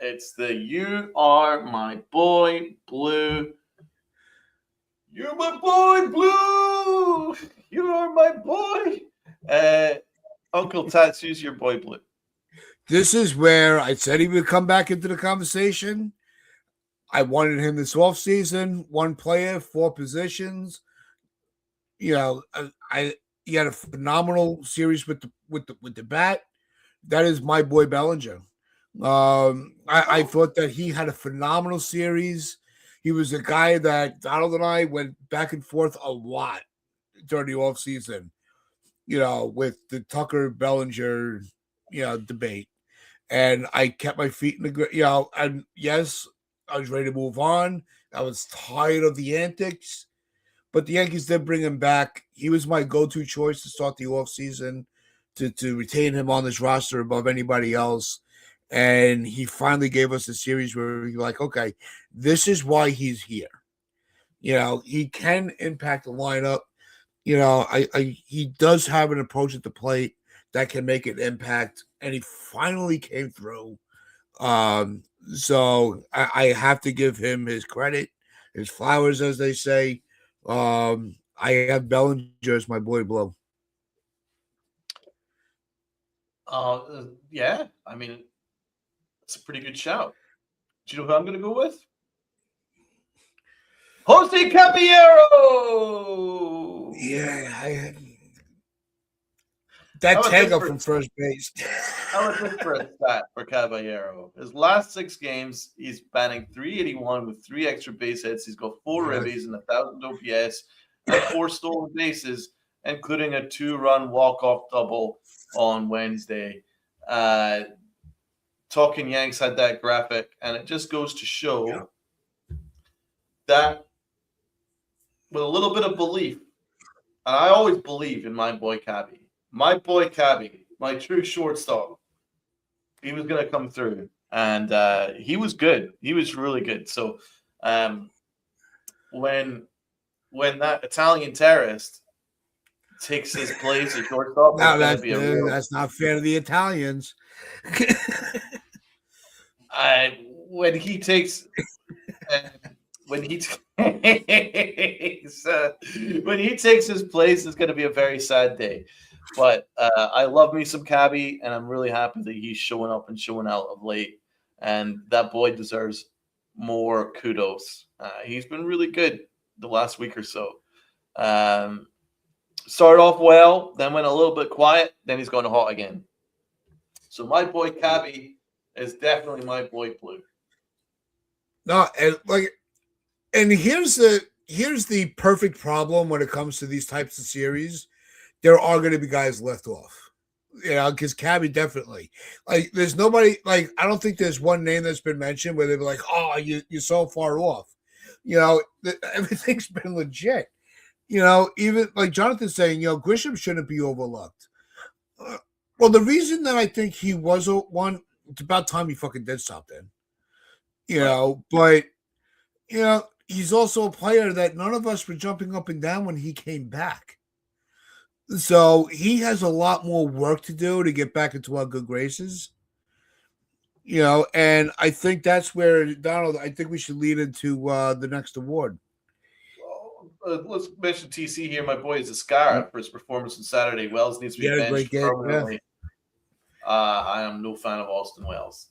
It's the You Are My Boy Blue. You're my boy Blue. You are my boy. Uncle Tatsu's your boy Blue. This is where I said he would come back into the conversation. I wanted him this offseason. One player, 4 positions. He had a phenomenal series with the bat. That is my boy Bellinger. I thought that he had a phenomenal series. He was a guy that Donald and I went back and forth a lot during the offseason, with the Tucker Bellinger, debate. And I kept my feet in the ground, and yes, I was ready to move on. I was tired of the antics, but the Yankees did bring him back. He was my go-to choice to start the offseason, to retain him on this roster above anybody else. And he finally gave us a series where we were like, okay, this is why he's here. He can impact the lineup. He does have an approach at the plate that can make an impact, and he finally came through. So I have to give him his credit, his flowers, as they say. I have Bellinger as my boy Blue. Yeah, I mean, it's a pretty good shout. Do you know who I'm going to go with? Jose Caballero! Yeah, that tag up from first base. I was looking for a stat for Caballero. His last 6 games, he's batting .381 with 3 extra base hits. He's got 4 ribbies and 1,000 OPS and 4 stolen bases, including a 2-run walk-off double on Wednesday. Talking Yanks had that graphic, and it just goes to show that with a little bit of belief, and I always believe in my boy Cabby. My boy Cabby, my true shortstop, he was going to come through, and he was good. He was really good. So when that Italian terrorist takes his place as shortstop, that's not fair to the Italians. When he takes his place, it's going to be a very sad day. But I love me some Cabby, and I'm really happy that he's showing up and showing out of late. And that boy deserves more kudos. He's been really good the last week or so. Started off well, then went a little bit quiet, then he's going hot again. So my boy Cabby is definitely my boy Blue. No, and here's the perfect problem when it comes to these types of series. There are going to be guys left off, because Cabby definitely, there's nobody, I don't think there's one name that's been mentioned where they're like, oh, you're so far off. Everything's been legit. Even like Jonathan's saying, Grisham shouldn't be overlooked. Well, the reason that I think he was one, it's about time he fucking did something. But he's also a player that none of us were jumping up and down when he came back. So he has a lot more work to do to get back into our good graces. And I think that's where, Donald, I think we should lead into the next award. Let's mention TC here. My boy is a scar for his performance on Saturday. Wells needs to be benched permanently. I am no fan of Austin Wells.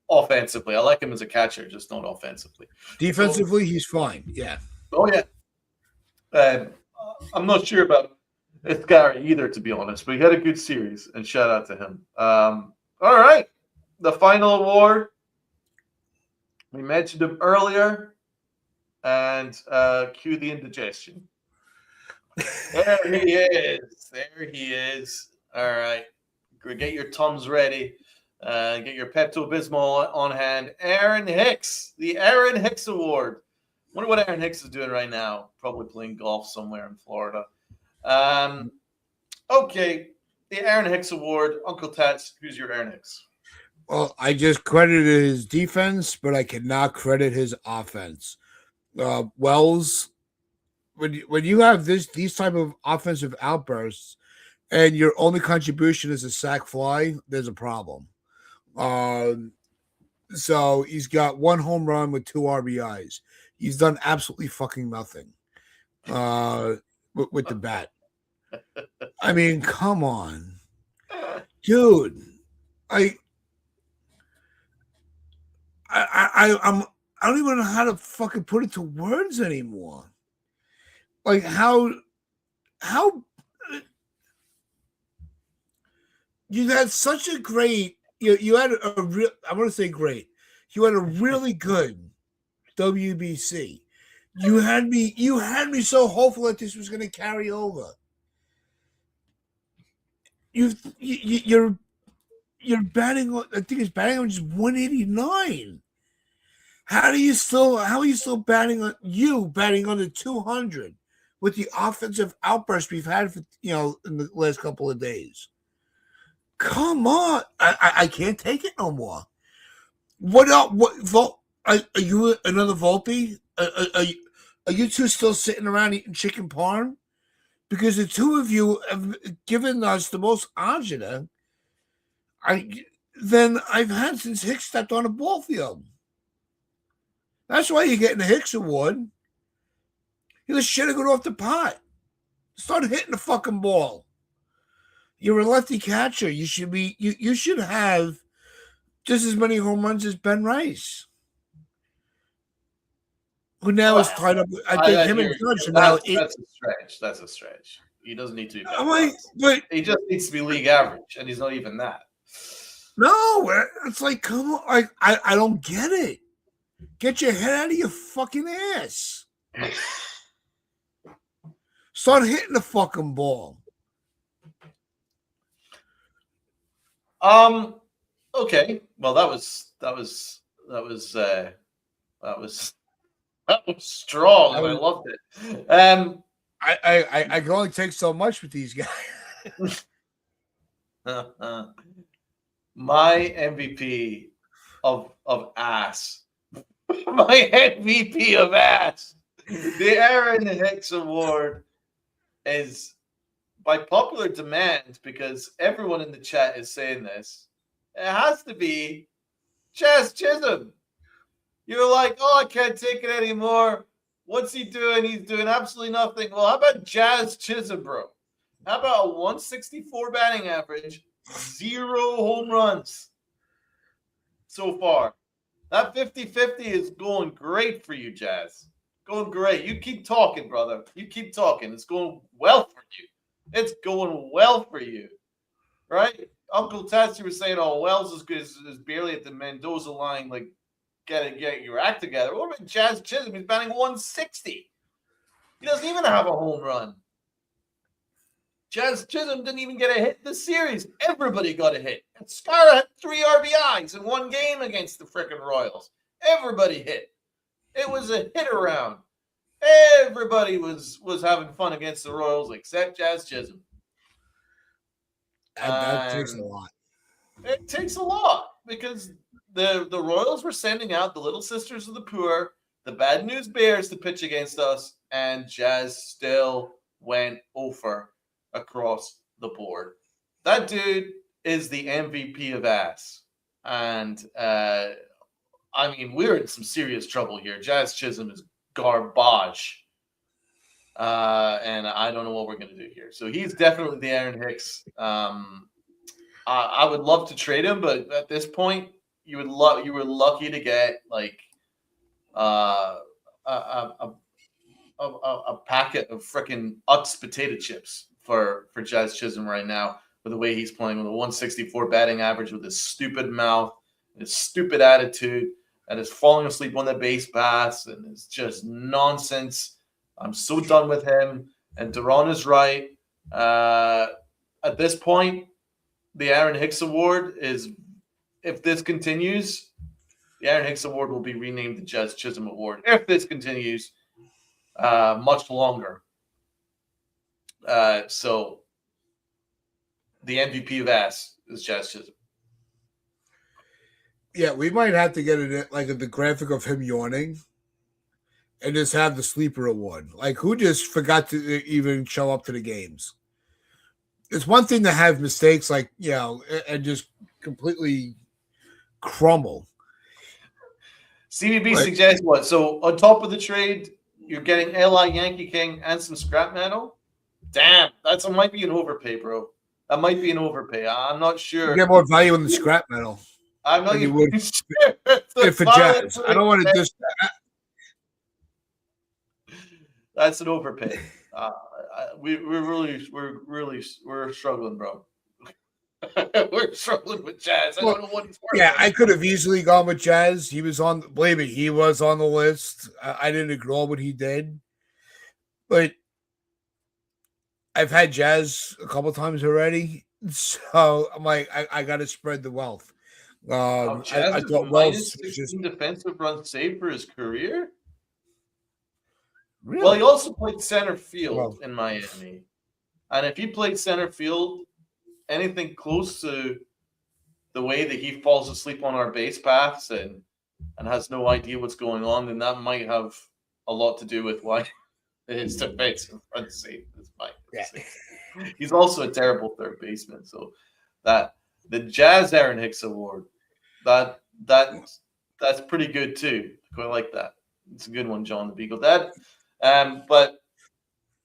Offensively, I like him as a catcher, just not offensively. Defensively, he's fine. Yeah. Oh yeah. I'm not sure about Iscari either, to be honest, but he had a good series, and shout out to him. All right, the final award. We mentioned him earlier, and cue the indigestion. There he is. There he is. All right, get your Tums ready. Get your Pepto-Bismol on hand. Aaron Hicks, the Aaron Hicks Award. Wonder what Aaron Hicks is doing right now. Probably playing golf somewhere in Florida. Okay, the Aaron Hicks Award. Uncle Tats, who's your Aaron Hicks? Well, I just credited his defense, but I cannot credit his offense. Wells, when you have these type of offensive outbursts, and your only contribution is a sack fly, there's a problem. So he's got one home run with 2 RBIs. He's done absolutely fucking nothing with the bat. I mean, come on, dude. I don't even know how to fucking put it to words anymore. Like how you had such a great. You had a real. I want to say great. You had a really good WBC. You had me so hopeful that this was going to carry over. You're batting. I think it's batting on just 189. How are you still batting on the 200 with the offensive outburst we've had for in the last couple of days? Come on, I can't take it no more. What else? Are you another Volpe? Are you two still sitting around eating chicken parm? Because the two of you have given us the most agita than I've had since Hicks stepped on a ball field. That's why you're getting the Hicks Award. You just should have got off the pot. Start hitting the fucking ball. You're a lefty catcher. You should be. You should have just as many home runs as Ben Rice, who now is tied up. I think him and Judge are now. That's a stretch. He doesn't need to be. But he just needs to be league average, and he's not even that. No, it's like, come on. I don't get it. Get your head out of your fucking ass. Start hitting the fucking ball. Okay. Well, that was strong, and I loved it. I can only take so much with these guys. My MVP of ass. My MVP of ass. The Aaron Hicks Award is by popular demand, because everyone in the chat is saying this. It has to be Jazz Chisholm. You're like, oh, I can't take it anymore. What's he doing? He's doing absolutely nothing. Well, how about Jazz Chisholm, bro? How about a 164 batting average, 0 home runs so far? That 50-50 is going great for you, Jazz. Going great. You keep talking, brother. You keep talking. It's going well for you. It's going well for you. Right? Uncle Tatsy was saying, oh, Wells is barely at the Mendoza line, like, get your act together. What about Jazz Chisholm? He's batting 160. He doesn't even have a home run. Jazz Chisholm didn't even get a hit in the series. Everybody got a hit. And Scara had 3 RBIs in one game against the frickin' Royals. Everybody hit. It was a hit around. Everybody was having fun against the Royals except Jazz Chisholm. That takes a lot. It takes a lot because the Royals were sending out the Little Sisters of the Poor, the Bad News Bears to pitch against us, and Jazz still went over across the board. That dude is the MVP of ass. And, I mean, we're in some serious trouble here. Jazz Chisholm is garbage. And I don't know what we're going to do here. So he's definitely the Aaron Hicks. I would love to trade him, but at this point, you were lucky to get like a packet of freaking Utz potato chips for Jazz Chisholm right now with the way he's playing with a 164 batting average with his stupid mouth, his stupid attitude, and is falling asleep on the base paths, and it's just nonsense. I'm so done with him. And Duran is right. At this point, the Aaron Hicks Award is, if this continues, the Aaron Hicks Award will be renamed the Jazz Chisholm Award. If this continues much longer. So the MVP of ass is Jazz Chisholm. Yeah, we might have to get it like the graphic of him yawning and just have the sleeper award. Like, who just forgot to even show up to the games? It's one thing to have mistakes, like, you know, and just completely crumble. CBB suggests what? So on top of the trade, you're getting LI Yankee King and some scrap metal? Damn, that might be an overpay, bro. That might be an overpay. I'm not sure. You get more value in the scrap metal. I'm not even sure. If for Jazz, I don't want to just. That's an overpay. We're struggling, bro. We're struggling with Jazz. I don't know what he's worth. Yeah, I could have easily gone with Jazz. He was on. Believe me, he was on the list. I didn't ignore what he did, but I've had Jazz a couple times already, so I'm like, I got to spread the wealth. Jazz I thought Wells 16 defensive runs saved for his career. Really? Well, he also played center field in Miami, and if he played center field, anything close to the way that he falls asleep on our base paths and has no idea what's going on, then that might have a lot to do with why his defensive run saved is He's also a terrible third baseman, so that the Jazz Aaron Hicks Award. That's pretty good too. I quite like that. It's a good one, John the Beagle Dad. But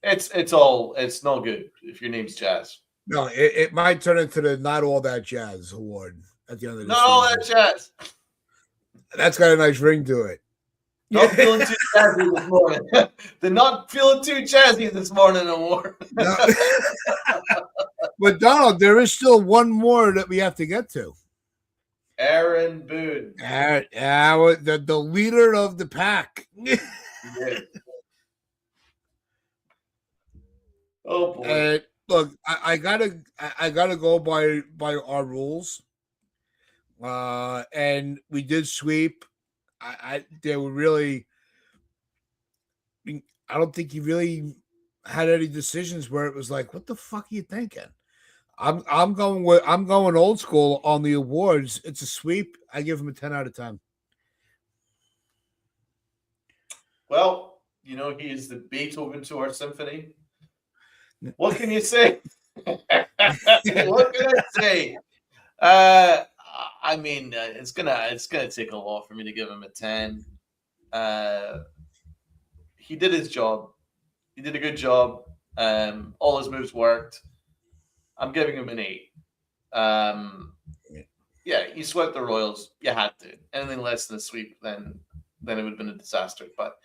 it's no good if your name's Jazz. No, it might turn into the not all that Jazz Award at the end of the Not all that Jazz. That's got a nice ring to it. Not feeling too jazzy this morning. The not feeling too jazzy this morning award. No. But Donald, there is still one more that we have to get to. Aaron Boone. The leader of the pack. Yeah. Oh boy. Look, I gotta go by our rules. And we did sweep. They were really. I don't think you really had any decisions where it was like, what the fuck are you thinking? I'm going old school on the awards. It's a sweep. I give him a 10 out of 10. Well, he is the Beethoven to our symphony. What can you say? What can I say? I mean, it's gonna take a lot for me to give him a 10. He did his job. He did a good job. All his moves worked. I'm giving him an 8. Yeah, you swept the Royals. You had to. Anything less than a sweep, then it would have been a disaster. But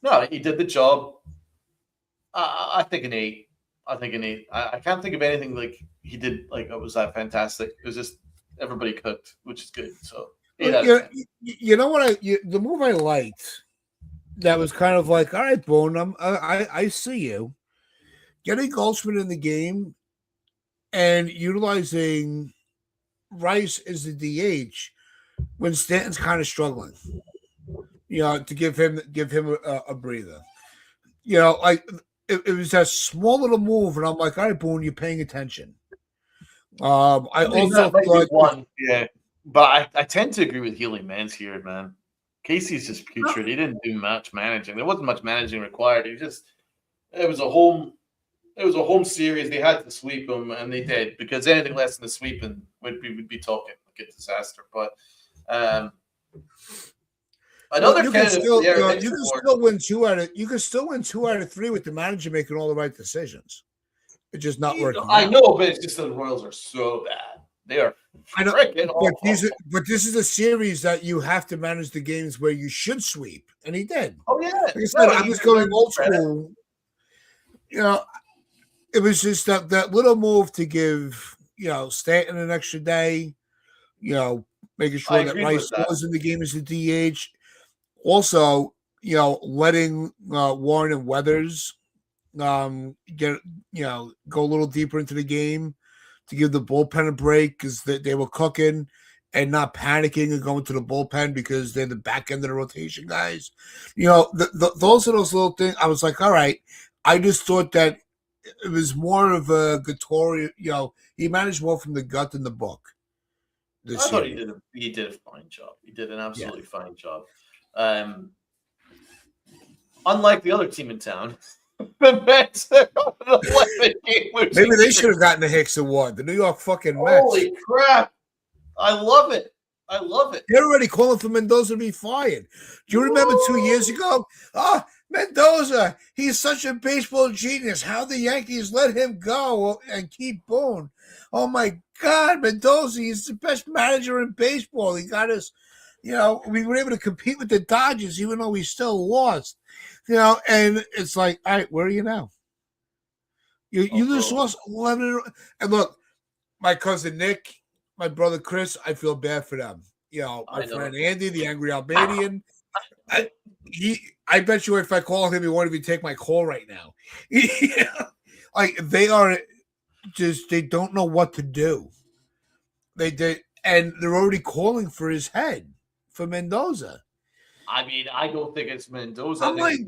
no, he did the job. I think an 8. I think an 8. I can't think of anything like he did. Like it was that fantastic. It was just everybody cooked, which is good. So 8 Well, out of 10. you know what? The move I liked that was kind of like, all right, Boone, I see you getting Goldschmidt in the game and utilizing Rice as the DH when Stanton's kind of struggling. To give him a breather. Like it was that small little move, and I'm like, all right, Boone, you're paying attention. I mean, also that might be thought, one. Yeah. But I tend to agree with Healy Mans here, man. Casey's just putrid. He didn't do much managing. There wasn't much managing required. It was a home series. They had to sweep them, and they did, because anything less than a sweeping would be talking like a disaster. But another you can candidate still for the Aaron you Hicks can Award. still win two out of three with the manager making all the right decisions. It's just not working. I know, but it's just the Royals are so bad. They are freaking awful. But this is a series that you have to manage the games where you should sweep, and he did. Oh yeah, Like I said, I was going old school. It was just that little move to give Stanton an extra day. Making sure that Rice was in the game as the DH. Also, letting Warren and Weathers get go a little deeper into the game to give the bullpen a break because they were cooking and not panicking and going to the bullpen because they're the back end of the rotation guys. Those are those little things. I was like, all right. I just thought that it was more of a Gattori. He managed more from the gut than the book. I thought he did a fine job. He did an absolutely fine job. Unlike the other team in town, the Mets are on an 11-game losing streak. Maybe they should have gotten the Hicks Award. The New York fucking Mets. Holy crap! I love it. They're already calling for Mendoza to be fired. Do you remember 2 years ago? Mendoza, he's such a baseball genius. How the Yankees let him go and keep Boone. Oh my God, Mendoza, he's the best manager in baseball. He got us, we were able to compete with the Dodgers even though we still lost. And it's like, all right, where are you now? You just lost 11. And look, my cousin Nick, my brother Chris, I feel bad for them. My friend Andy, the angry Albanian. I bet you if I call him, he won't even take my call right now. Like they are just, they don't know what to do. They did, and they're already calling for his head for Mendoza. I mean, I don't think it's Mendoza. I'm like,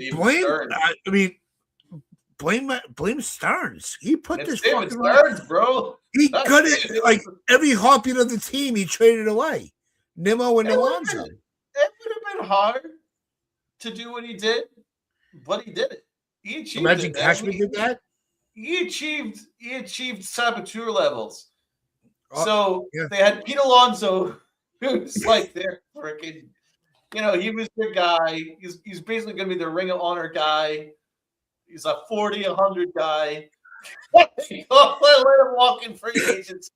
blame Stearns. He put it's this David Stearns, bro. He got it like every heartbeat of the team. He traded away Nimmo and Alonso. It would have been hard to do what he did, but he did it. He achieved Imagine it. Cashman did that. He achieved saboteur levels. They had Pete Alonso, who's like their freaking, he was their guy. He's basically going to be the Ring of Honor guy. He's a 40, 100 guy. Let him walk in free agents.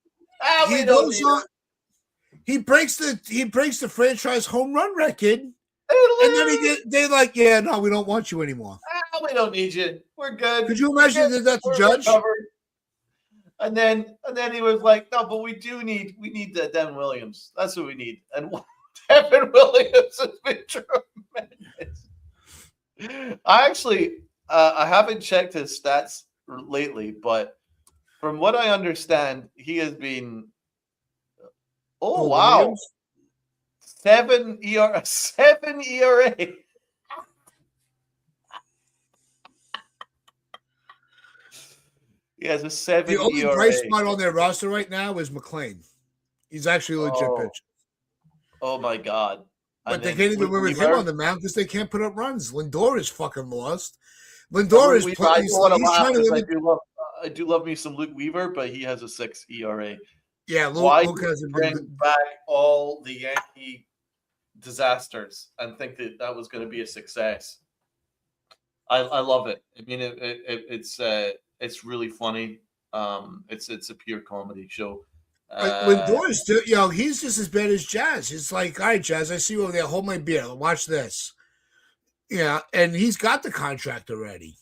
He breaks the franchise home run record, and then they're like, yeah, no, we don't want you anymore. We don't need you. We're good. Could you imagine that the Judge? Recovered. And then he was like, no, but we need Devin Williams. That's what we need. And Devin Williams has been tremendous. I haven't checked his stats lately, but from what I understand, he has been. Oh wow, Williams? 7 ERA. He has a 7 The only ERA. bright spot on their roster right now is McLean. He's actually a legit pitcher. Oh my God! But they can't even win with him on the mound because they can't put up runs. Lindor is fucking lost. Lindor is playing. I do love me some Luke Weaver, but he has a 6 ERA. Yeah, Luke hasn't bring back all the Yankee disasters and think that was going to be a success. I love it. I mean, it's really funny. It's a pure comedy show. Like Lindor is still, he's just as bad as Jazz. It's like, all right, Jazz, I see you over there. Hold my beer. Watch this. Yeah, and he's got the contract already.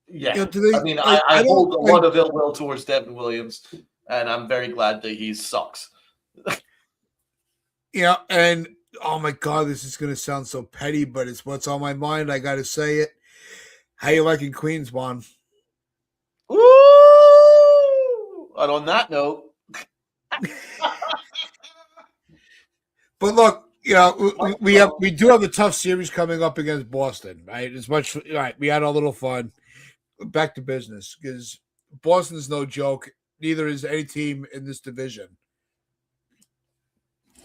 Yeah, Do they, I mean, like, I I don't hold a like, lot of ill will towards Devin Williams, and I'm very glad that he sucks. and oh my god, this is gonna sound so petty, but it's what's on my mind. I gotta say it. How you liking Queens, Juan? Woo! And on that note, But look, we do have a tough series coming up against Boston, right? As much right, we had a little fun. Back to business because Boston's no joke. Neither is any team in this division.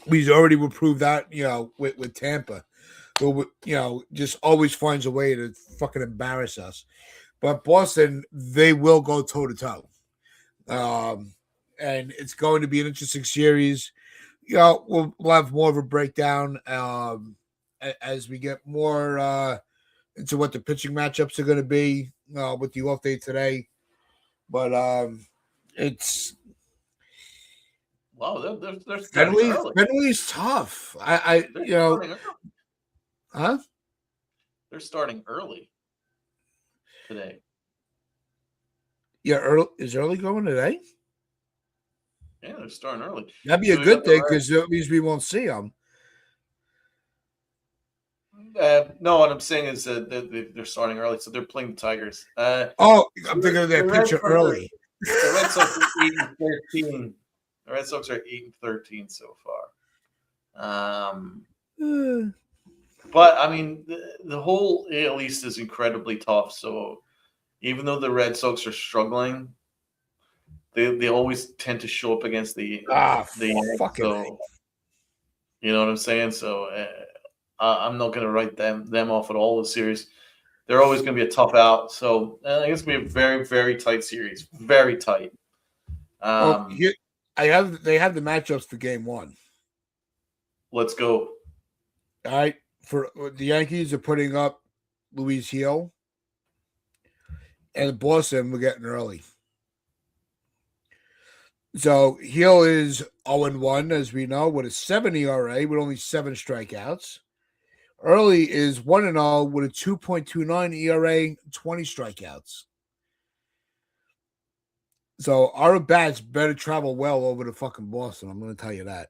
We've already proved that, with Tampa, who just always finds a way to fucking embarrass us. But Boston, they will go toe to toe, and it's going to be an interesting series. We'll have more of a breakdown as we get more into what the pitching matchups are going to be with the off day today. But it's wow, they're starting early. Fenway's tough. Huh? They're starting early today. Yeah, is early going today? Yeah, they're starting early. That'd be a good thing because that means we won't see them. No, what I'm saying is that they're starting early, so they're playing the Tigers. I'm thinking of their pitcher early. The Red Sox are 8-13. The Red Sox are 8-13 so far. But I mean, the whole AL East is incredibly tough. So even though the Red Sox are struggling, they always tend to show up against the Yankees. So, you know what I'm saying? So I'm not going to write them off at all this series. They're always going to be a tough out. So I think it's going to be a very, very tight series. Very tight. They have the matchups for game one. Let's go. All right. For the Yankees are putting up Luis Gil. And Boston, we're getting early. So Gil is 0-1, as we know, with a 7 ERA with only 7 strikeouts. Early is 1-0 with a 2.29 ERA, 20 strikeouts. So our bats better travel well over to fucking Boston. I'm going to tell you that.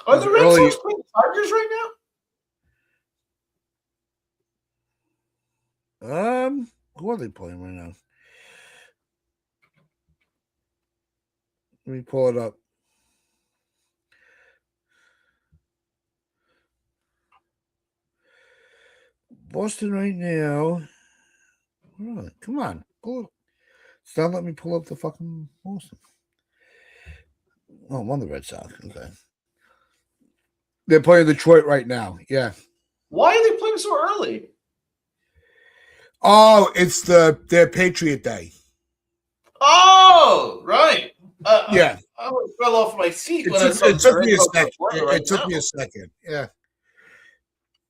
Are the Red Sox playing Tigers right now? Who are they playing right now? Let me pull it up. Boston right now. Come on. It's not letting me pull up the fucking Boston. Oh, I'm on the Red Sox. Okay. They're playing Detroit right now. Yeah. Why are they playing so early? Oh, it's their Patriot Day. Oh, right. Yeah. I fell off my seat when it took me a second. It took me a second. Yeah.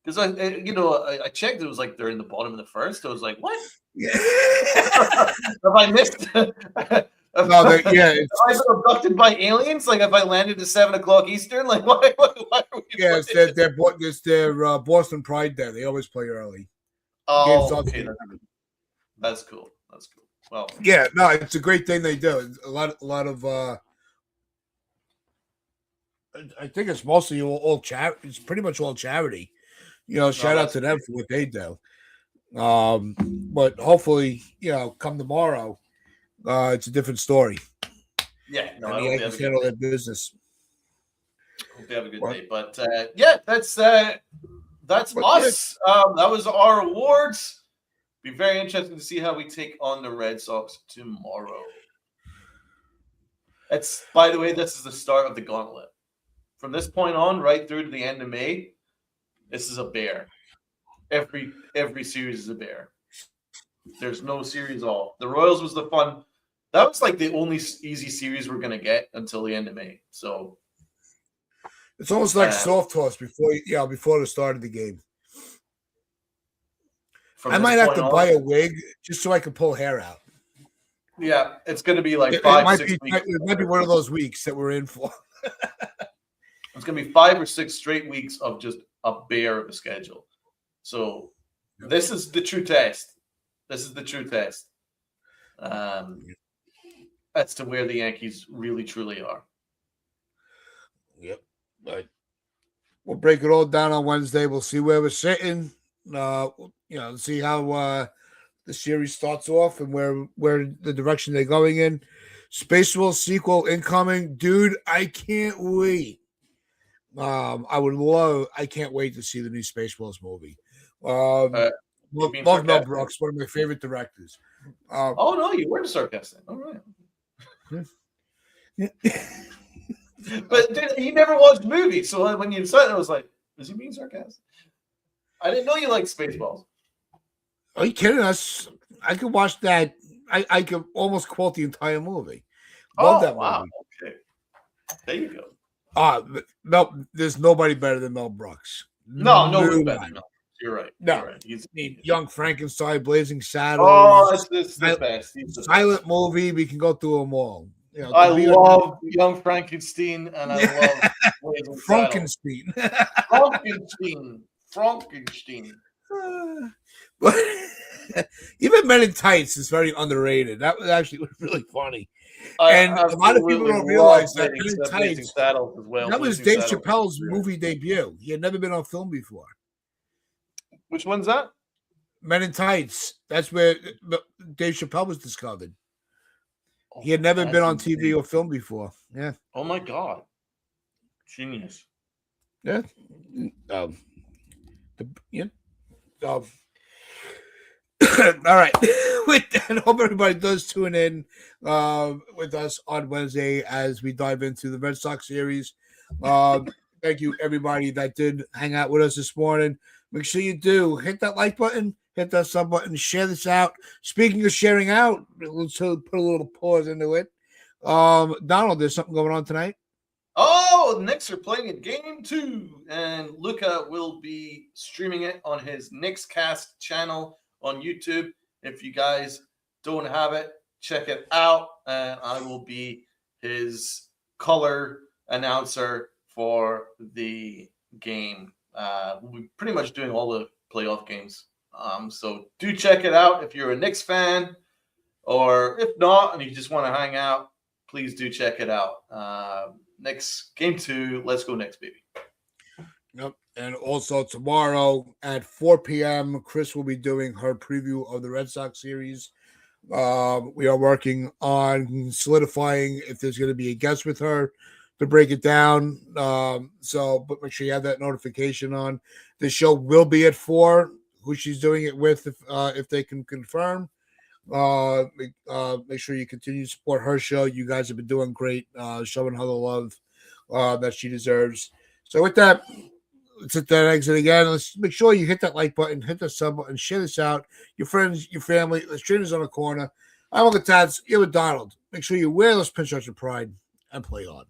Because I checked. It was like they're in the bottom of the first. I was like, what? Yeah. Have I missed? Have I been abducted by aliens? Like, have I landed at 7:00 Eastern? Like, why are we? Yeah, it's their Boston Pride Day. They always play early. Oh, okay. That's cool. That's cool. Well, yeah, no, it's a great thing they do. A lot of. I think it's mostly all charity. It's pretty much all charity. Shout out to them for what they do. But hopefully, come tomorrow, it's a different story. Yeah, no, I Yankees handle their business. Hope they have a good day. But yeah, that's us. That was our awards. Be very interesting to see how we take on the Red Sox tomorrow. By the way, this is the start of the gauntlet. From this point on, right through to the end of May, this is a bear. Every series is a bear. There's no series off. The Royals was the fun. That was like the only easy series we're gonna get until the end of May. So it's almost like soft toss before the start of the game. I might have to buy a wig just so I can pull hair out. Yeah, it's going to be like It 5, might 6 be weeks. it might be one of those weeks that we're in for. It's going to be 5 or 6 straight weeks of just a bear of a schedule. So this is the true test. This is the true test as to where the Yankees really, truly are. Yep. But we'll break it all down on Wednesday. We'll see where we're sitting. See how the series starts off and where the direction they're going in. Spacewell sequel incoming, dude. I can't wait. I can't wait to see the new Spaceballs movie. Love Mel Brooks, one of my favorite directors. Oh no, you weren't sarcastic. All right. But dude, he never watched movies, so when you said it, I was like, "Is he being sarcastic?" I didn't know you liked Spaceballs. Are you kidding us? I could watch that. I could almost quote the entire movie. Love that wow. movie. Okay, there you go. Mel, there's nobody better than Mel Brooks. No, nobody better than Mel. You're right. No, you're right. He's Young Frankenstein, Blazing Saddles. Oh, it's the best. Silent movie. We can go through them all. I love Young Frankenstein, and I love Blazing Frankenstein. Frankenstein. But even Men in Tights is very underrated. That was actually really funny. And a lot of people don't realize that Men in Tights, as well. That was Dave Chappelle's movie debut. He had never been on film before. Which one's that? Men in Tights. That's where Dave Chappelle was discovered. He had never been on TV or film before. Yeah. Oh my God. Genius. Yeah. All right. With that, hope everybody does tune in with us on Wednesday as we dive into the Red Sox series. Thank you, everybody that did hang out with us this morning. Make sure you do hit that like button, hit that sub button, share this out. Speaking of sharing out, let's put a little pause into it. Donald, there's something going on tonight. Oh, the Knicks are playing at Game 2, and Luca will be streaming it on his Knicks Cast channel on YouTube. If you guys don't have it, check it out. And I will be his color announcer for the game. We'll be pretty much doing all the playoff games. So do check it out if you're a Knicks fan, or if not, and you just want to hang out, please do check it out. Next Game 2, let's go Knicks, baby. Yep. And also tomorrow at 4 p.m., Chris will be doing her preview of the Red Sox series. We are working on solidifying if there's going to be a guest with her to break it down. But make sure you have that notification on. The show will be at 4. Who she's doing it with, if they can confirm. Make sure you continue to support her show. You guys have been doing great, showing her the love that she deserves. So with that, let's hit that exit again. Let's make sure you hit that like button, hit the sub button, share this out. Your friends, your family, the strangers on the corner. I'm Uncle Tats. You're with Donald. Make sure you wear those pinstripes of pride and play on.